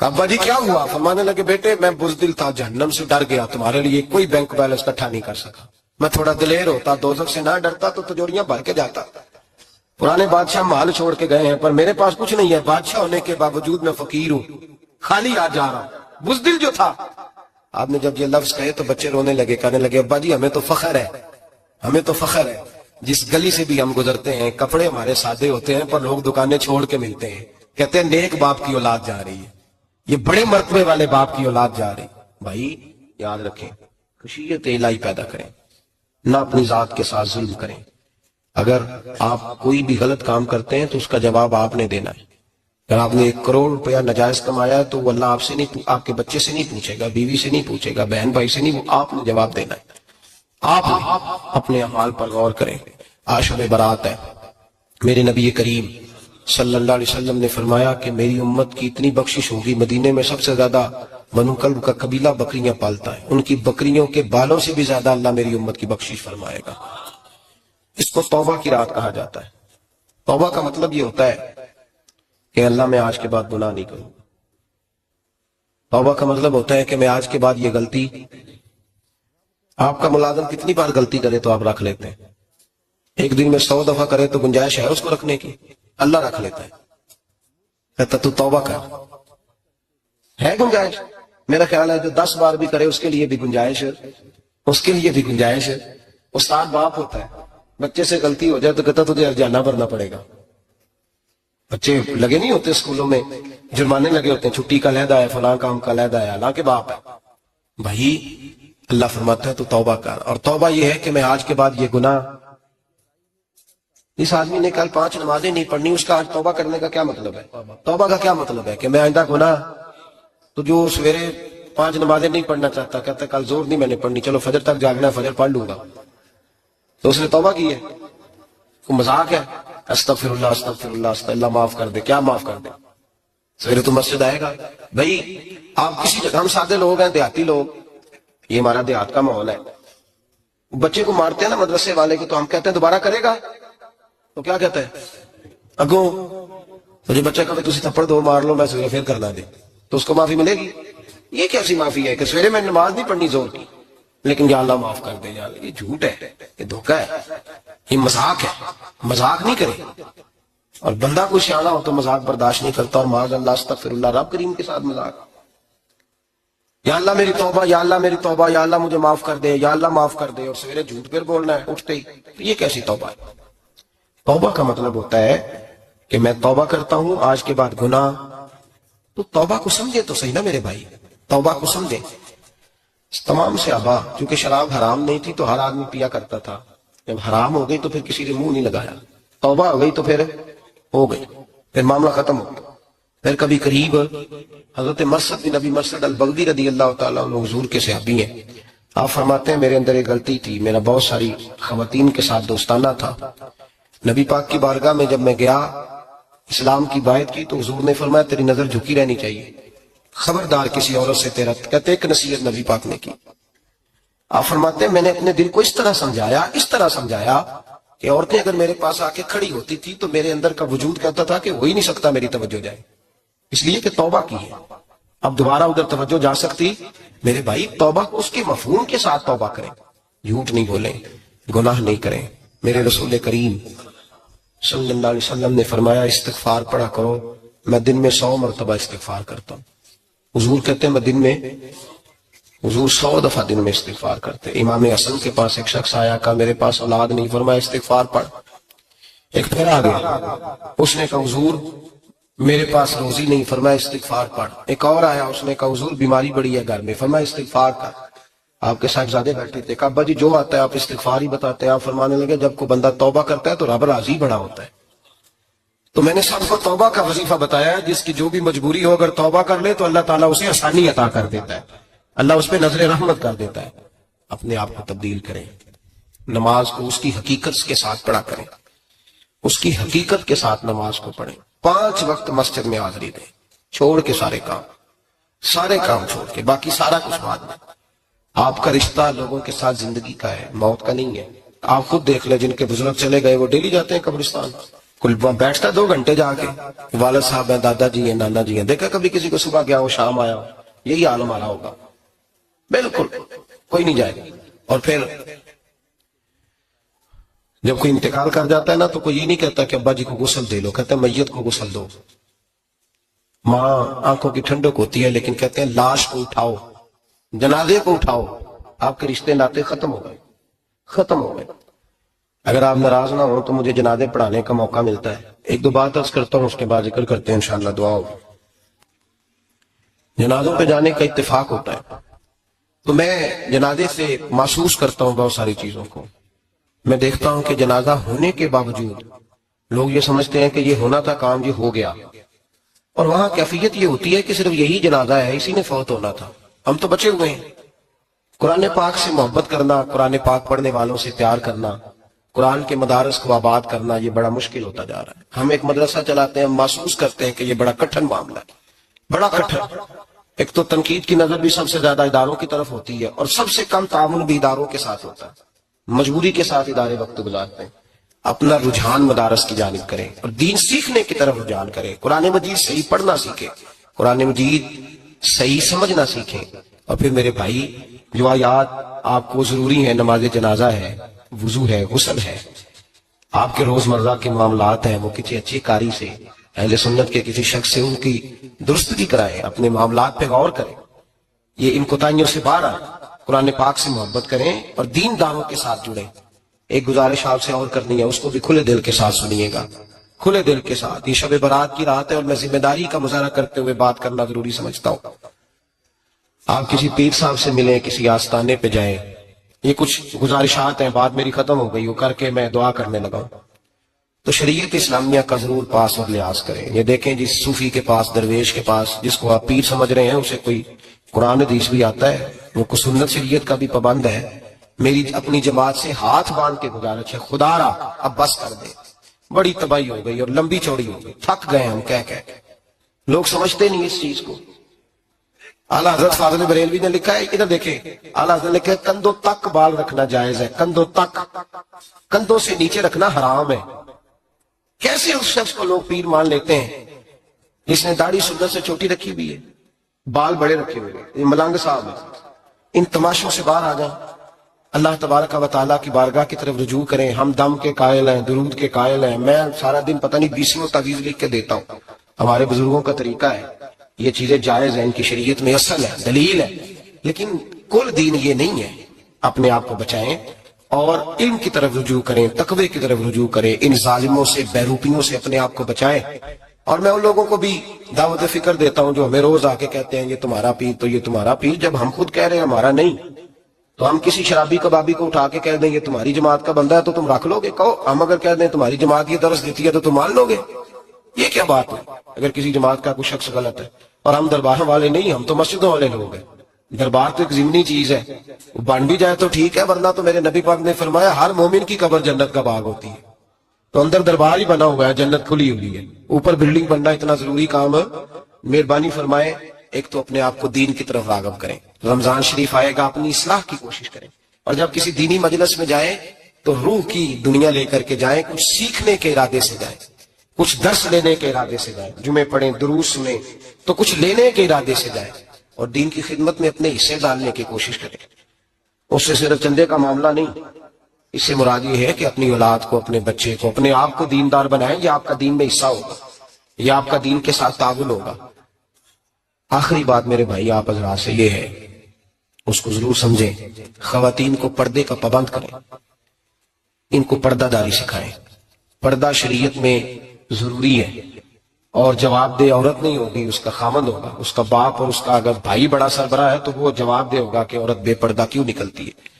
ابا جی کیا ہوا؟ فرمانے لگے بیٹے میں بزدل تھا، جہنم سے ڈر گیا، تمہارے لیے کوئی بینک بیلنس اکٹھا نہیں کر سکا۔ میں تھوڑا دلیر ہوتا، دوزخ سے نہ ڈرتا تو تجوریاں بھر کے جاتا۔ پرانے بادشاہ محل چھوڑ کے گئے ہیں، پر میرے پاس کچھ نہیں ہے، بادشاہ ہونے کے باوجود میں فقیر ہوں، خالی ہاتھ جا رہا ہوں، بزدل جو تھا۔ آپ نے جب یہ لفظ کہے تو بچے رونے لگے، کہنے لگے ابا جی ہمیں تو فخر ہے، ہمیں تو فخر ہے، جس گلی سے بھی ہم گزرتے ہیں کپڑے ہمارے سادے ہوتے ہیں، پر لوگ دکانیں چھوڑ کے ملتے ہیں، کہتے ہیں نیک باپ کی اولاد جا رہی ہے، یہ بڑے مرتبے والے باپ کی اولاد جا رہی۔ بھائی یاد رکھیں، خشیت الہی پیدا کریں، نہ اپنی ذات کے ساتھ ظلم کریں۔ اگر آپ کوئی بھی غلط کام کرتے ہیں تو اس کا جواب آپ نے دینا ہے۔ اگر آپ نے 1 کروڑ روپیہ ناجائز کمایا ہے تو وہ اللہ آپ سے نہیں، آپ کے بچے سے نہیں پوچھے گا، بیوی سے نہیں پوچھے گا، بہن بھائی سے نہیں، وہ آپ نے جواب دینا ہے۔ آپ اپنے اعمال پر غور کریں۔ آج شب برات ہے، میرے نبی کریم صلی اللہ علیہ وسلم نے فرمایا کہ میری امت کی اتنی بخشش ہوگی، مدینے میں سب سے زیادہ بنو کلب کا قبیلہ بکریاں پالتا ہے، ان کی بکریوں کے بالوں سے بھی زیادہ اللہ میری امت کی بخشش فرمائے گا۔ اس کو توبہ کی رات کہا جاتا ہے۔ توبہ کا مطلب یہ ہوتا ہے کہ اللہ میں آج کے بعد گناہ نہیں کروں۔ توبہ کا مطلب ہوتا ہے کہ میں آج کے بعد یہ غلطی، آپ کا ملازم کتنی بار غلطی کرے تو آپ رکھ لیتے ہیں؟ ایک دن میں 100 دفعہ کرے تو گنجائش ہے اس کو رکھنے کی؟ اللہ رکھ لیتا ہے، کہتا تو توبہ کر، ہے گنجائش؟ میرا خیال ہے جو 10 بار بھی کرے اس کے لیے بھی گنجائش ہے، اس کے لیے بھی گنجائش ہے۔ استاد باپ ہوتا ہے، بچے سے غلطی ہو جائے تو کہتا تجھے ارجانہ بھرنا پڑے گا۔ بچے لگے نہیں ہوتے اسکولوں میں، جرمانے لگے ہوتے ہیں، چھٹی کا علیحدہ ہے، فلاں کام کا علیحدہ ہے، حالانکہ باپ ہے۔ بھائی اللہ فرماتا ہے تو توبہ کر، اور توبہ یہ ہے کہ میں آج کے بعد یہ گناہ، اس آدمی نے کل 5 نمازیں نہیں پڑھنی، اس کا آج توبہ کرنے کا کیا مطلب ہے؟ توبہ کا کیا مطلب ہے کہ میں آئندہ گناہ، تو جو سویرے 5 نمازیں نہیں پڑھنا چاہتا کہتا ہے کل زور نہیں میں نے پڑھنی، چلو فجر تک جاگنا ہے، فجر پڑھ لوں گا، تو اس نے توبہ کی ہے؟ کوئی مذاق ہے؟ استغفر اللہ استغفر اللہ استغفر اللہ، معاف کر دے، کیا معاف کر دے؟ سویرے تو مسجد آئے گا۔ بھائی آپ کسی جگہ، ہم سادے لوگ ہیں، دیہاتی لوگ، یہ ہمارا دیہات کا ماحول ہے، بچے کو مارتے ہیں نا مدرسے والے کو، تو ہم کہتے ہیں دوبارہ کرے گا؟ تو کیا کہتا ہے؟ اگوں مجھے بچہ کبھی تسی تھپڑ دو مار لو میں سویرے پھر کرنا دے، تو اس کو معافی ملے گی؟ یہ کیسی معافی ہے کہ سویرے میں نماز نہیں پڑھنی زور کی لیکن یا اللہ معاف کر دے؟ یا اللہ، یہ جھوٹ ہے، یہ دھوکہ ہے، یہ مذاق ہے، مذاق نہیں کرے۔ اور بندہ کوئی سیانا ہو تو مذاق برداشت نہیں کرتا، اور معاذ اللہ استغفر اللہ، رب کریم کے ساتھ مذاق۔ یا اللہ میری توبہ، یا اللہ میری توبہ، یا اللہ مجھے معاف کر دے، یا اللہ معاف کر دے، اور سویرے جھوٹ پھر بولنا ہے اٹھتے ہی، تو یہ کیسی توبہ ہے؟ توبہ کا مطلب ہوتا ہے کہ میں توبہ کرتا ہوں آج کے بعد گناہ، تو توبہ کو سمجھے تو صحیح نا میرے بھائی، توبہ کو سمجھے۔ تمام صحابہ، کیونکہ شراب حرام نہیں تھی تو ہر آدمی پیا کرتا تھا، جب حرام ہو گئی تو پھر کسی نے منہ نہیں لگایا، توبہ ہو گئی تو پھر ہو گئی، پھر معاملہ ختم ہو گیا۔ پھر کبھی قریب حضرت مرثد بن ابی مرثد البغوی رضی اللہ تعالیٰ عنہ حضور کے صحابی ہیں، آپ فرماتے ہیں میرے اندر ایک غلطی تھی، میرا بہت ساری خواتین کے ساتھ دوستانہ تھا، نبی پاک کی بارگاہ میں جب میں گیا اسلام کی بات کی تو حضور نے فرمایا تیری نظر جھکی رہنی چاہیے، خبردار کسی عورت سے تیرا، کہتے ایک نصیحت نبی پاک نے کی۔ آپ فرماتے ہیں میں نے اپنے دل کو اس طرح سمجھایا کہ عورتیں اگر میرے پاس آ کے کھڑی ہوتی تھی تو میرے اندر کا وجود کہتا تھا کہ ہو ہی نہیں سکتا میری توجہ جائے، اس لیے کہ توبہ کی ہے، اب دوبارہ ادھر توجہ جا سکتی؟ میرے بھائی توبہ کو اس کے مفہوم کے ساتھ توبہ کریں، جھوٹ نہیں بولیں، گناہ نہیں کریں۔ میرے رسول کریم صلی اللہ علیہ وسلم نے فرمایا استغفار پڑھا کرو، میں دن میں 100 مرتبہ استغفار کرتا ہوں۔ حضور کہتے ہیں میں دن میں، حضور 100 دفعہ دن میں استغفار کرتے۔ امام حسن کے پاس ایک شخص آیا، کہا میرے پاس اولاد نہیں، فرمایا استغفار پڑھ۔ ایک پھر آ گیا، اس نے کہا حضور میرے پاس روزی نہیں، فرمایا استغفار پڑھ۔ ایک اور آیا، اس نے کہا حضور بیماری بڑی ہے گھر میں، فرمایا استغفار کر۔ آپ کے صاحبزادے بیٹھے تھے، کہا ابا جی جو آتا ہے آپ استغفار ہی بتاتے ہیں۔ آپ فرمانے لگے جب کوئی بندہ توبہ کرتا ہے تو رب راضی بڑا ہوتا ہے۔ تو میں نے سب کو توبہ کا وظیفہ بتایا ہے، جس کی جو بھی مجبوری ہو اگر توبہ کر لے تو اللہ تعالیٰ اسے آسانی عطا کر دیتا ہے، اللہ اس پہ نظر رحمت کر دیتا ہے۔ اپنے آپ کو تبدیل کریں، نماز کو اس کی حقیقت کے ساتھ پڑھا کریں، اس کی حقیقت کے ساتھ نماز کو پڑھیں، 5 وقت مسجد میں حاضری دیں، چھوڑ کے سارے کام چھوڑ کے، باقی سارا کچھ بعد میں۔ آپ کا رشتہ لوگوں کے ساتھ زندگی کا ہے، موت کا نہیں ہے۔ آپ خود دیکھ لیں، جن کے بزرگ چلے گئے وہ ڈیلی جاتے ہیں قبرستان، کل بیٹھتا 2 گھنٹے جا کے، والد صاحب ہیں، دادا جی ہیں، نانا جی ہیں، دیکھا کبھی کسی کو صبح گیا ہو شام آیا ہو؟ یہی حال ہمارا ہوگا، بالکل کوئی نہیں جائے. اور پھر جب کوئی انتقال کر جاتا ہے نا تو کوئی یہ نہیں کہتا کہ ابا جی کو غسل دے لو، کہتے ہیں میت کو غسل دو. ماں آنکھوں کی ٹھنڈک ہوتی ہے لیکن کہتے ہیں لاش کو اٹھاؤ، جنازے کو اٹھاؤ. آپ کے رشتے ناطے ختم ہو گئے، ختم ہو گئے. اگر آپ ناراض نہ ہو تو مجھے جنازے پڑھانے کا موقع ملتا ہے، 1-2 بات عرض کرتا ہوں، اس کے بعد ذکر کرتے ہیں انشاءاللہ، دعا ہوگی. جنازوں پہ جانے کا اتفاق ہوتا ہے تو میں جنازے سے محسوس کرتا ہوں بہت ساری چیزوں کو. میں دیکھتا ہوں کہ جنازہ ہونے کے باوجود لوگ یہ سمجھتے ہیں کہ یہ ہونا تھا کام، یہ ہو گیا، اور وہاں کیفیت یہ ہوتی ہے کہ صرف یہی جنازہ ہے، اسی نے فوت ہونا تھا، ہم تو بچے ہوئے ہیں. قرآن پاک سے محبت کرنا، قرآن پاک پڑھنے والوں سے پیار کرنا، قرآن کے مدارس کو آباد کرنا، یہ بڑا مشکل ہوتا جا رہا ہے. ہم ایک مدرسہ چلاتے ہیں، ہم محسوس کرتے ہیں کہ یہ بڑا کٹھن معاملہ ہے، بڑا کٹھن. ایک تو تنقید کی نظر بھی سب سے زیادہ اداروں کی طرف ہوتی ہے، اور سب سے کم تعاون بھی اداروں کے ساتھ ہوتا ہے. مجبوری کے ساتھ ادارے وقت گزارتے ہیں. اپنا رجحان مدارس کی جانب کریں اور دین سیکھنے کی طرف رجحان کریں. قرآن مجید صحیح پڑھنا سیکھیں، قرآن مجید صحیح سمجھنا سیکھیں. اور پھر میرے بھائی، جو آیات آپ کو ضروری ہیں، نماز جنازہ ہے، وضو ہے، غسل ہے، آپ کے روزمرہ کے معاملات ہیں، وہ کسی اچھی کاری سے، اہل سنت کے کسی شخص سے ان کی درستگی کرائیں، اپنے معاملات پہ غور کریں، یہ ان کوتاہیوں سے باہر آئیں، قرآن پاک سے محبت کریں اور دین داروں کے ساتھ جڑیں. ایک گزارش آپ سے اور کرنی ہے، اس کو بھی کھلے دل کے ساتھ سنیے گا، کھلے دل کے ساتھ. یہ شب برات کی رات ہے اور میں ذمہ داری کا مظاہرہ کرتے ہوئے بات کرنا ضروری سمجھتا ہوں. آپ کسی پیر صاحب سے ملیں، کسی آستانے پہ جائیں، یہ کچھ گزارشات ہیں، بات میری ختم ہو گئی، وہ کر کے میں دعا کرنے لگا ہوں. تو شریعت اسلامیہ کا ضرور پاس اور لحاظ کریں. یہ دیکھیں جس صوفی کے پاس، درویش کے پاس، جس کو آپ پیر سمجھ رہے ہیں، اسے کوئی قرآن حدیث بھی آتا ہے، وہ کو سنت شریعت کا بھی پابند ہے. میری اپنی جماعت سے ہاتھ باندھ کے گزارش ہے، خدا را اب بس کر دے. بڑی تباہی ہو گئی اور لمبی چوڑی ہو گئی، تھک گئے ہم کہہ کہہ کے. لوگ سمجھتے نہیں اس چیز کو. اعلیٰ حضرت فاضل بریلوی نے لکھا ہے، ادھر دیکھیں، اعلیٰ حضرت نے لکھا ہے کندھوں تک بال رکھنا جائز ہے، کندھوں تک، کندھوں سے نیچے رکھنا حرام ہے. کیسے اس شخص کو لوگ پیر مان لیتے ہیں جس نے داڑھی سنت سے چھوٹی رکھی بھی ہے، بال بڑے رکھے ہوئے ہیں؟ یہ ملنگ صاحب ہے. ان تماشوں سے باہر آ جائیں، اللہ تبارک و تعالیٰ کی بارگاہ کی طرف رجوع کریں. ہم دم کے قائل ہیں، درود کے قائل ہیں. میں سارا دن پتہ نہیں 20 تعویذ لکھ کے دیتا ہوں. ہمارے بزرگوں کا طریقہ ہے، یہ چیزیں جائز ہیں، ان کی شریعت میں اصل ہے، دلیل ہے، لیکن کل دین یہ نہیں ہے. اپنے آپ کو بچائیں اور علم کی طرف رجوع کریں، تقوی کی طرف رجوع کریں. ان ظالموں سے، بیروپیوں سے اپنے آپ کو بچائیں. اور میں ان لوگوں کو بھی دعوت فکر دیتا ہوں جو ہمیں روز آ کے کہتے ہیں یہ تمہارا پیر تو یہ تمہارا پیر، جب ہم خود کہہ رہے ہیں ہمارا نہیں. تو ہم کسی شرابی کبابی کو اٹھا کے کہہ دیں یہ تمہاری جماعت کا بندہ ہے تو تم رکھ لو گے؟ کہو ہم اگر کہہ دیں تمہاری جماعت یہ درس دیتی ہے تو تم مان لو گے؟ یہ کیا بات ہے؟ اگر کسی جماعت کا کوئی شخص غلط ہے، اور ہم دربار والے نہیں، ہم تو مسجدوں والے لوگ ہیں. دربار تو ایک ضمنی چیز ہے، وہ بن بھی جائے تو ٹھیک ہے، ورنہ تو میرے نبی پاک نے فرمایا ہر مومن کی قبر جنت کا باغ ہوتی ہے. تو اندر دربار ہی بنا ہوا ہے، جنت کھلی ہوئی ہے. اوپر بلڈنگ بننا اتنا ضروری کام ہے؟ مہربانی فرمائے ایک تو اپنے آپ کو دین کی طرف راغب کریں. رمضان شریف آئے گا، اپنی اصلاح کی کوشش کریں. اور جب کسی دینی مجلس میں جائیں تو روح کی دنیا لے کر کے جائیں، کچھ سیکھنے کے ارادے سے جائیں، کچھ درس لینے کے ارادے سے جائیں. جمعے پڑھیں، دروس سنیں، تو کچھ لینے کے ارادے سے جائیں اور دین کی خدمت میں اپنے حصے ڈالنے کی کوشش کریں. اس سے صرف چندے کا معاملہ نہیں، اس سے مراد یہ ہے کہ اپنی اولاد کو، اپنے بچے کو، اپنے آپ کو دیندار بنائیں. یہ آپ کا دین میں حصہ ہوگا، یہ آپ کا دین کے ساتھ تعاون ہوگا. آخری بات میرے بھائی آپ حضرات سے یہ ہے، اس کو ضرور سمجھیں، خواتین کو پردے کا پابند کریں، ان کو پردہ داری سکھائیں. پردہ شریعت میں ضروری ہے، اور جواب دہ عورت نہیں ہوگی، اس کا خامند ہوگا، اس کا باپ. اور اس کا اگر بھائی بڑا سربراہ ہے تو وہ جواب دہ ہوگا کہ عورت بے پردہ کیوں نکلتی ہے.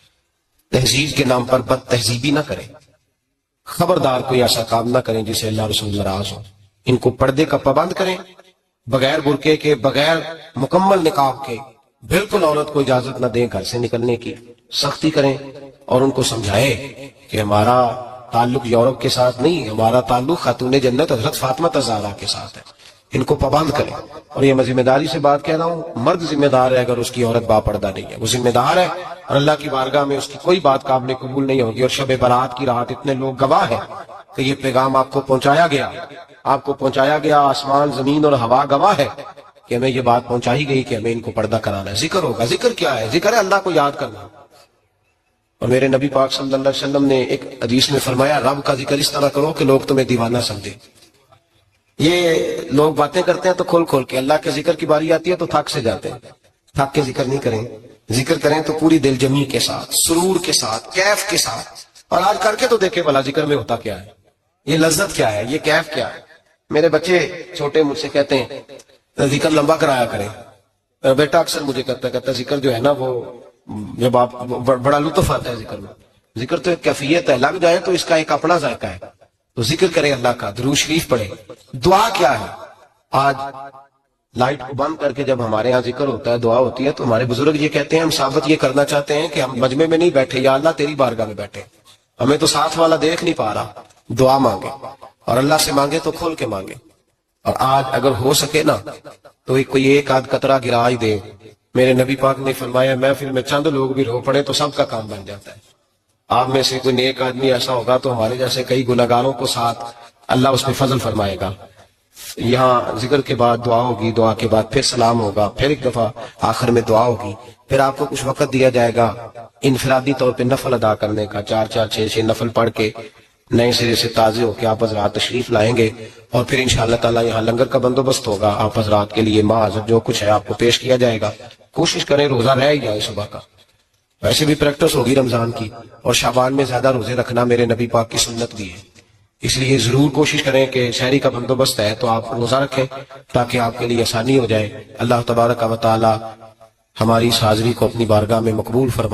تہذیب کے نام پر بد تہذیبی نہ کریں، خبردار کوئی ایسا کام نہ کریں جسے اللہ رسول ناراض ہو. ان کو پردے کا پابند کریں، بغیر برقعے کے، بغیر مکمل نقاب کے. بالکل عورت کو اجازت نہ دیں گھر سے نکلنے کی، سختی کریں. اور ان کو سمجھائیں کہ ہمارا تعلق یورپ کے ساتھ نہیں، ہمارا تعلق خاتون جنت حضرت فاطمہ الزہرا کے ساتھ ہے. ان کو پابند کریں. اور یہ میں ذمہ داری سے بات کہہ رہا ہوں، مرد ذمہ دار ہے اگر اس کی عورت با پردہ نہیں ہے، وہ ذمہ دار ہے، اور اللہ کی بارگاہ میں اس کی کوئی بات قابل قبول نہیں ہوگی. اور شب برات کی رات اتنے لوگ گواہ ہیں کہ یہ پیغام آپ کو پہنچایا گیا، آپ کو پہنچایا گیا، آسمان زمین اور ہوا گواہ ہے کہ ہمیں یہ بات پہنچائی گئی کہ ہمیں ان کو پردہ کرانا ہے۔ ذکر ہوگا، ذکر کیا ہے؟ ذکر ہے اللہ کو یاد کرنا۔ اور میرے نبی پاک صلی اللہ علیہ وسلم نے ایک حدیث میں فرمایا رب کا ذکر اس طرح کرو کہ لوگ تمہیں دیوانہ سمجھے۔ یہ لوگ باتیں کرتے ہیں تو کھول کھول کے، اللہ کے ذکر کی باری آتی ہے تو تھک سے جاتے ہیں۔ تھک کے ذکر نہیں کریں، ذکر کریں تو پوری دل جمی کے ساتھ، سرور کے ساتھ، کیف کے ساتھ۔ اور آج کر کے تو دیکھیں بھلا ذکر میں ہوتا کیا ہے، یہ لذت کیا ہے، یہ کیف کیا ہے۔ میرے بچے چھوٹے مجھ سے کہتے ہیں ذکر لمبا کرایا کریں۔ بیٹا اکثر مجھے کہتا ہے ذکر جو ہے نا وہ جب آپ بڑا لطف آتا ہے ذکر میں، ذکر تو ایک کیفیت ہے، لگ جائے تو اس کا ایک اپنا ذائقہ ہے۔ تو ذکر کرے اللہ کا، درود شریف پڑھے۔ دعا کیا ہے؟ آج لائٹ کو بند کر کے جب ہمارے ہاں ذکر ہوتا ہے، دعا ہوتی ہے، تو ہمارے بزرگ یہ کہتے ہیں ہم ثابت یہ کرنا چاہتے ہیں کہ ہم مجمع میں نہیں بیٹھے، یا اللہ تیری بارگاہ میں بیٹھے، ہمیں تو ساتھ والا دیکھ نہیں پا رہا۔ دعا مانگے، اور اللہ سے مانگے تو کھول کے مانگے۔ اور آج اگر ہو سکے نا تو کوئی ایک آدھ قطرہ گرا ہی دے۔ میرے نبی پاک نے فرمایا محفل میں چند لوگ بھی رو پڑے تو سب کا کام بن جاتا ہے۔ آپ میں سے کوئی نیک آدمی ایسا ہوگا تو ہمارے جیسے کئی گناہگاروں کو ساتھ اللہ اس پہ فضل فرمائے گا۔ یہاں ذکر کے بعد دعا ہوگی، دعا کے بعد پھر سلام ہوگا، پھر ایک دفعہ آخر میں دعا ہوگی، پھر آپ کو کچھ وقت دیا جائے گا انفرادی طور پہ نفل ادا کرنے کا، 4 6 نفل پڑھ کے نئے سرے سے تازے ہو کے آپ حضرات تشریف لائیں گے۔ اور پھر انشاءاللہ تعالی یہاں لنگر کا بندوبست ہوگا، آپ حضرات کے لیے معاذ جو کچھ ہے آپ کو پیش کیا جائے گا۔ کوشش کریں روزہ رہ ہی جائے صبح کا، ویسے بھی پریکٹس ہوگی رمضان کی، اور شعبان میں زیادہ روزے رکھنا میرے نبی پاک کی سنت بھی ہے، اس لیے ضرور کوشش کریں کہ شہری کا بندوبست ہے تو آپ روزہ رکھیں تاکہ آپ کے لیے آسانی ہو جائے۔ اللہ تبارک و تعالی ہماری اس حاضری کو اپنی بارگاہ میں مقبول فرمائے۔